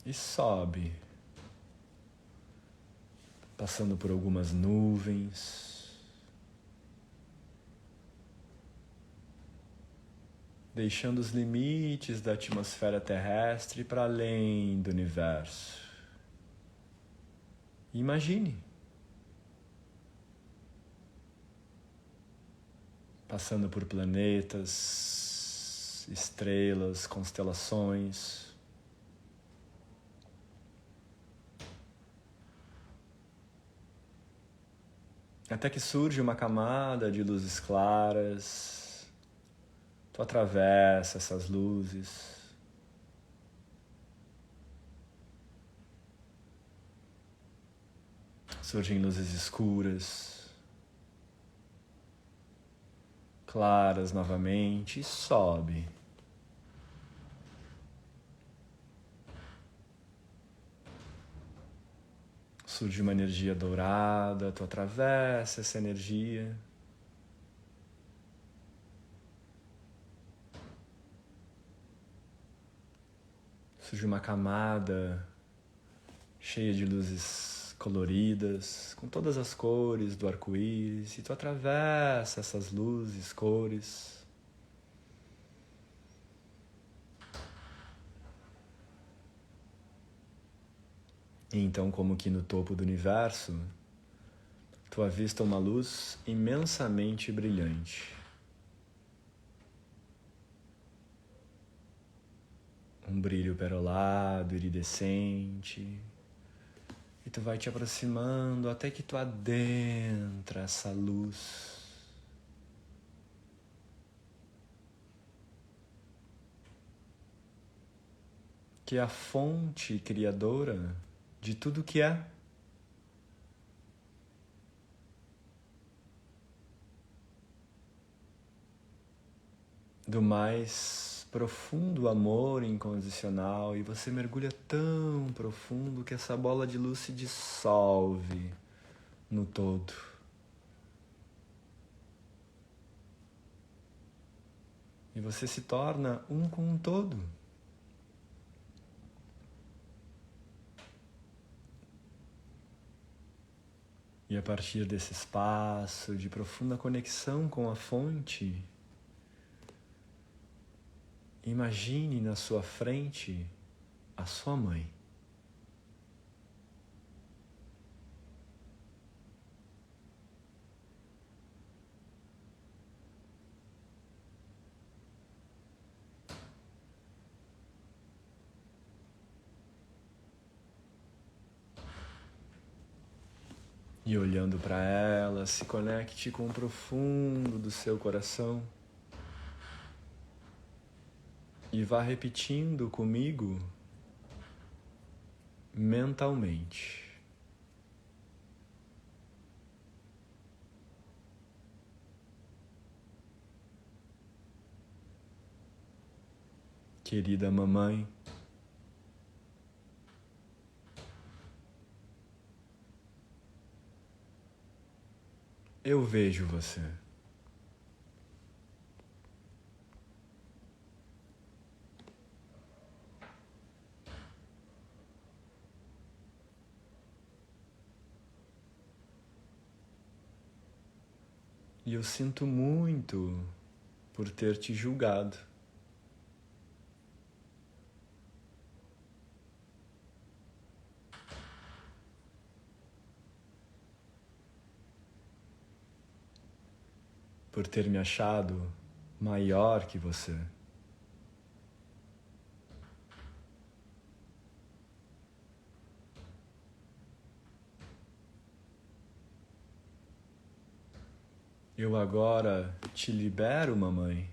e sobe, passando por algumas nuvens, deixando os limites da atmosfera terrestre para além do universo. Imagine, passando por planetas, estrelas, constelações, até que surge uma camada de luzes claras. Tu atravessa essas luzes, surgem luzes escuras, claras novamente, e sobe. Surge uma energia dourada, tu atravessa essa energia. Surge uma camada cheia de luzes coloridas, com todas as cores do arco-íris, e tu atravessa essas luzes, cores. E então, como que no topo do universo, tu avista uma luz imensamente brilhante. Um brilho perolado, iridescente. E tu vai te aproximando até que tu adentra essa luz. Que é a fonte criadora de tudo que é. Do mais profundo amor incondicional, e você mergulha tão profundo que essa bola de luz se dissolve no todo. E você se torna um com o todo. E a partir desse espaço de profunda conexão com a fonte, imagine na sua frente a sua mãe. E olhando para ela, se conecte com o profundo do seu coração e vá repetindo comigo mentalmente. Querida mamãe, eu vejo você. E eu sinto muito por ter te julgado. Por ter me achado maior que você. Eu agora te libero, mamãe,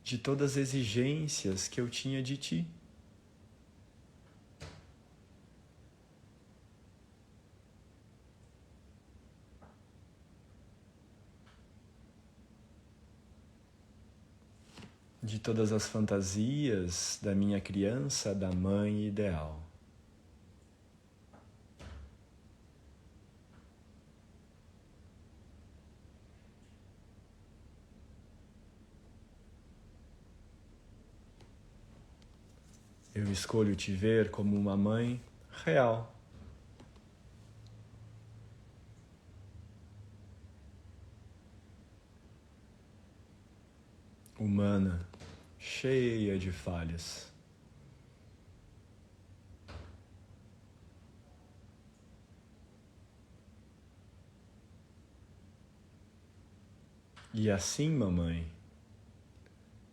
de todas as exigências que eu tinha de ti. De todas as fantasias da minha criança, da mãe ideal. Eu escolho te ver como uma mãe real. Humana, cheia de falhas. E assim, mamãe,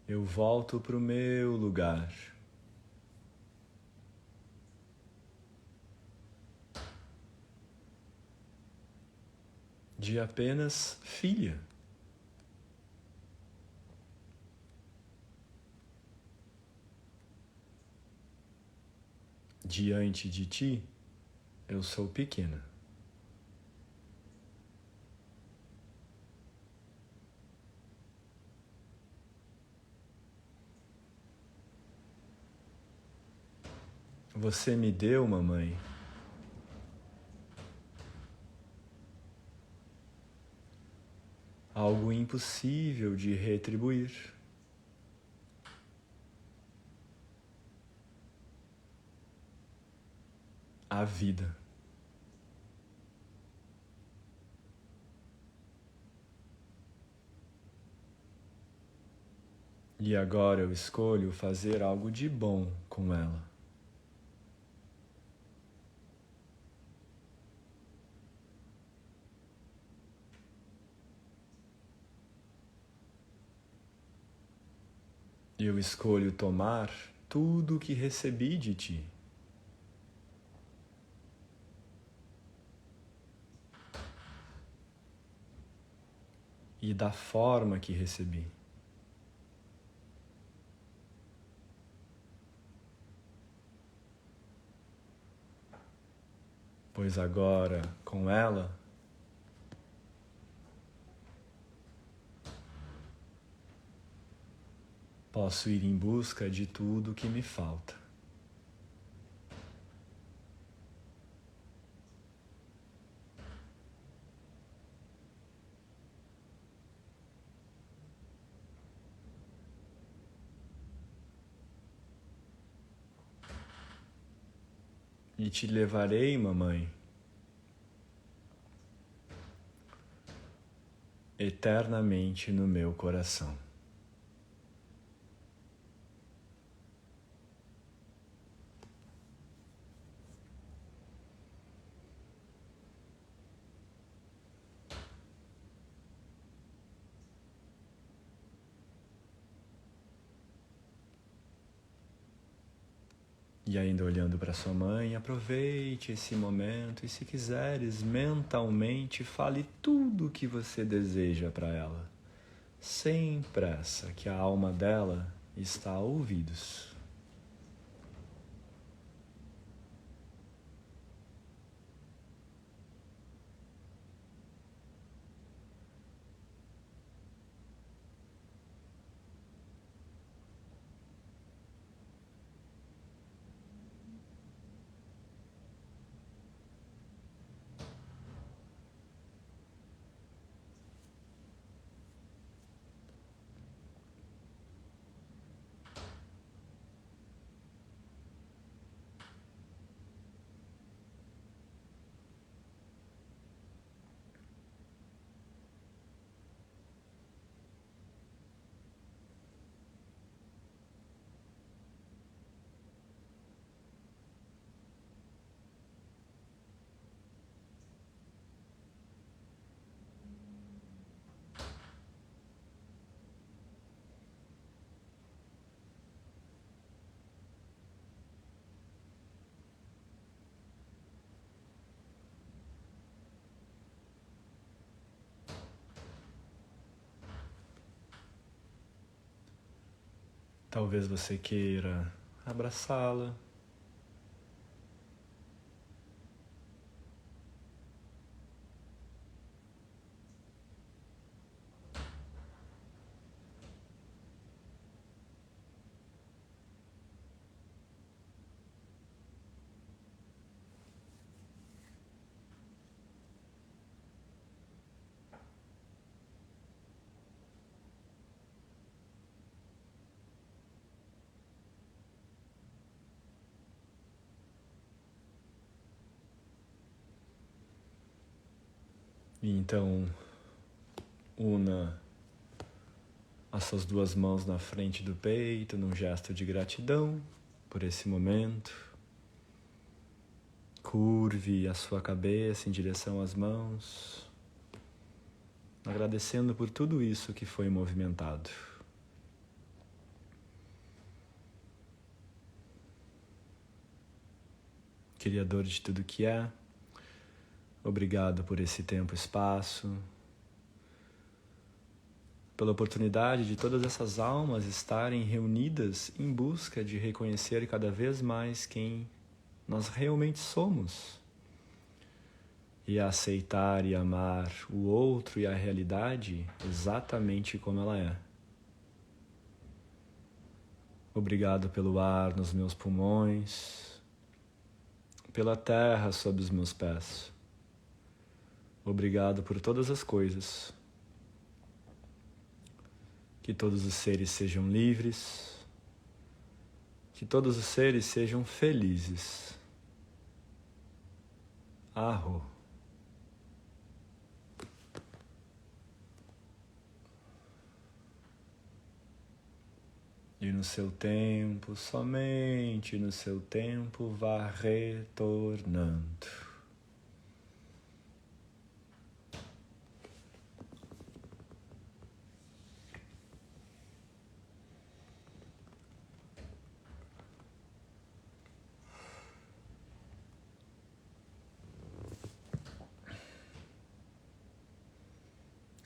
eu volto pro meu lugar. De apenas filha. Diante de ti, eu sou pequena. Você me deu, mamãe, algo impossível de retribuir. A vida. E agora eu escolho fazer algo de bom com ela. Eu escolho tomar tudo o que recebi de ti. E da forma que recebi. Pois agora, com ela, posso ir em busca de tudo que me falta. E te levarei, mamãe, eternamente no meu coração. E ainda olhando para sua mãe, aproveite esse momento e, se quiseres, mentalmente fale tudo o que você deseja para ela, sem pressa, que a alma dela está a ouvidos. Talvez você queira abraçá-la, e então una as suas duas mãos na frente do peito num gesto de gratidão por esse momento. Curve a sua cabeça em direção às mãos, agradecendo por tudo isso que foi movimentado. Criador de tudo que é, obrigado por esse tempo e espaço, pela oportunidade de todas essas almas estarem reunidas em busca de reconhecer cada vez mais quem nós realmente somos e aceitar e amar o outro e a realidade exatamente como ela é. Obrigado pelo ar nos meus pulmões, pela terra sob os meus pés. Obrigado por todas as coisas. Que todos os seres sejam livres, que todos os seres sejam felizes. Arro. E no seu tempo, somente no seu tempo, vá retornando.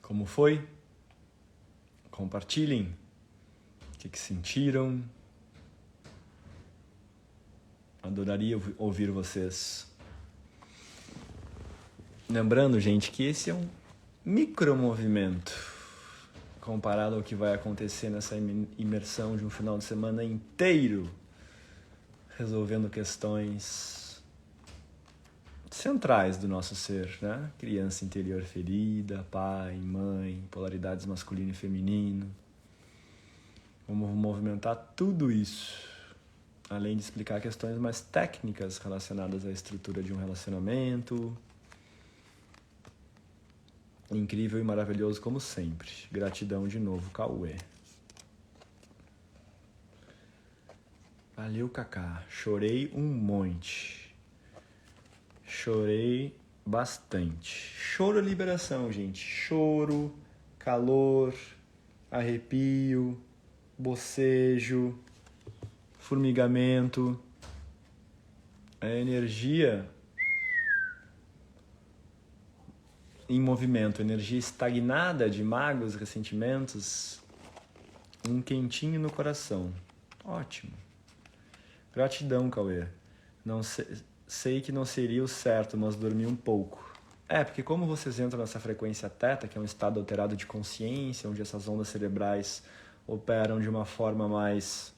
Como foi? Compartilhem. O que sentiram? Adoraria ouvir vocês. Lembrando, gente, que esse é um micromovimento comparado ao que vai acontecer nessa imersão de um final de semana inteiro, resolvendo questões centrais do nosso ser, né? Criança interior ferida, pai, mãe, polaridades masculino e feminino. Vamos movimentar tudo isso, além de explicar questões mais técnicas relacionadas à estrutura de um relacionamento. Incrível e maravilhoso como sempre. Gratidão de novo, Cauê. Valeu, Cacá. Chorei um monte. Chorei bastante. Choro é liberação, gente. Choro, calor, arrepio, bocejo, formigamento. a energia em movimento, energia estagnada de mágoas, ressentimentos, um quentinho no coração. Ótimo. Gratidão, Cauê. Não sei que não seria o certo, mas dormi um pouco. Porque como vocês entram nessa frequência teta, que é um estado alterado de consciência, onde essas ondas cerebrais operam de uma forma mais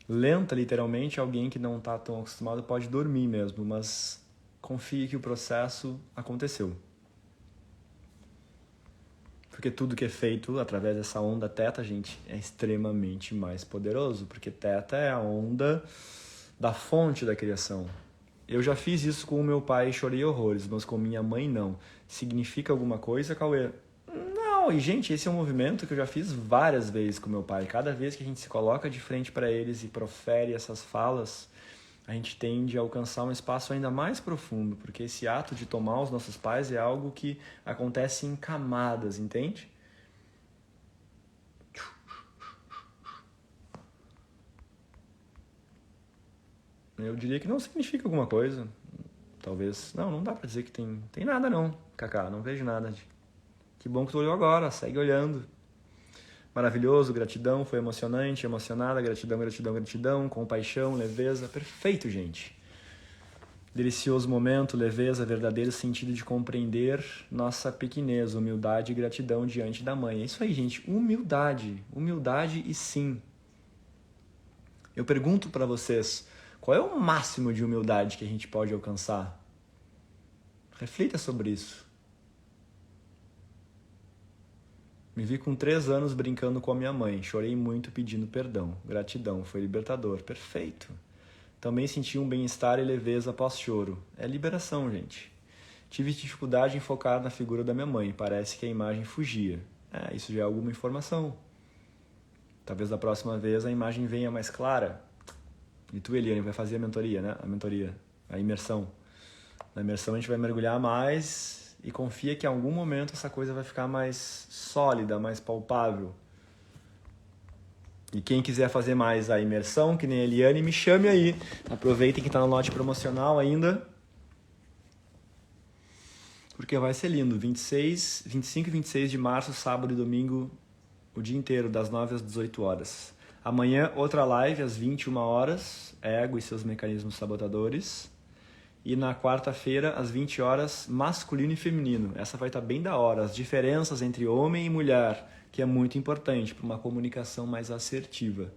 lenta, literalmente, alguém que não está tão acostumado pode dormir mesmo, mas confie que o processo aconteceu. Porque tudo que é feito através dessa onda teta, gente, é extremamente mais poderoso, porque teta é a onda da fonte da criação. Eu já fiz isso com o meu pai e chorei horrores, mas com minha mãe não. Significa alguma coisa, Cauê? Não, e gente, esse é um movimento que eu já fiz várias vezes com meu pai. Cada vez que a gente se coloca de frente para eles e profere essas falas, a gente tende a alcançar um espaço ainda mais profundo, porque esse ato de tomar os nossos pais é algo que acontece em camadas, entende? Eu diria que não significa alguma coisa. Talvez... Não dá pra dizer que tem nada não, Cacá, não vejo nada. Que bom que tu olhou agora, segue olhando. Maravilhoso, gratidão, foi emocionante, emocionada, gratidão, gratidão, gratidão, compaixão, leveza, perfeito, gente. Delicioso momento, leveza, verdadeiro sentido de compreender nossa pequenez, humildade e gratidão diante da mãe. É isso aí, gente, humildade e sim. Eu pergunto para vocês, qual é o máximo de humildade que a gente pode alcançar? Reflita sobre isso. Me vi com 3 anos brincando com a minha mãe. Chorei muito pedindo perdão. Gratidão, foi libertador. Perfeito. Também senti um bem-estar e leveza após choro. É liberação, gente. Tive dificuldade em focar na figura da minha mãe. Parece que a imagem fugia. Isso já é alguma informação. Talvez da próxima vez a imagem venha mais clara. E tu, Eliane, vai fazer a mentoria, né? A imersão. Na imersão a gente vai mergulhar mais... E confia que em algum momento essa coisa vai ficar mais sólida, mais palpável. E quem quiser fazer mais a imersão, que nem a Eliane, me chame aí. Aproveitem que está no lote promocional ainda. Porque vai ser lindo. 25 e 26 de março, sábado e domingo, o dia inteiro, das 9 às 18 horas. Amanhã, outra live às 21 horas, ego e seus mecanismos sabotadores. E na quarta-feira, às 20 horas, masculino e feminino. Essa vai estar bem da hora. As diferenças entre homem e mulher, que é muito importante para uma comunicação mais assertiva.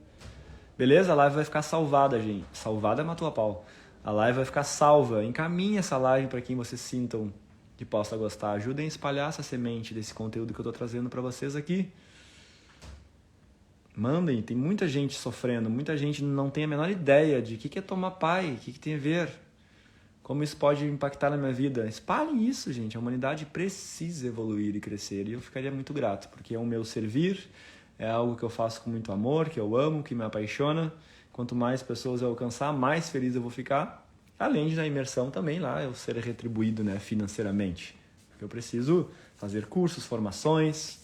Beleza? A live vai ficar salvada, gente. Salvada matou a pau. A live vai ficar salva. Encaminhe essa live para quem vocês sintam que possa gostar. Ajudem a espalhar essa semente desse conteúdo que eu estou trazendo para vocês aqui. Mandem. Tem muita gente sofrendo. Muita gente não tem a menor ideia de o que é tomar pai, o que tem a ver. Como isso pode impactar na minha vida? Espalhem isso, gente. A humanidade precisa evoluir e crescer. E eu ficaria muito grato, porque é o meu servir, é algo que eu faço com muito amor, que eu amo, que me apaixona. Quanto mais pessoas eu alcançar, mais feliz eu vou ficar. Além de na imersão também lá eu ser retribuído, né, financeiramente. Porque eu preciso fazer cursos, formações.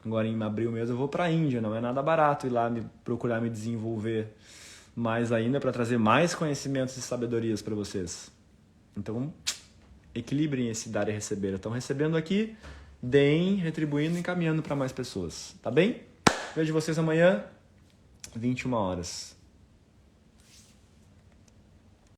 Agora em abril mesmo eu vou para a Índia. Não é nada barato ir lá procurar me desenvolver mais ainda para trazer mais conhecimentos e sabedorias para vocês. Então, equilibrem esse dar e receber. Estão recebendo aqui, deem, retribuindo e encaminhando para mais pessoas. Tá bem? Vejo vocês amanhã, 21 horas.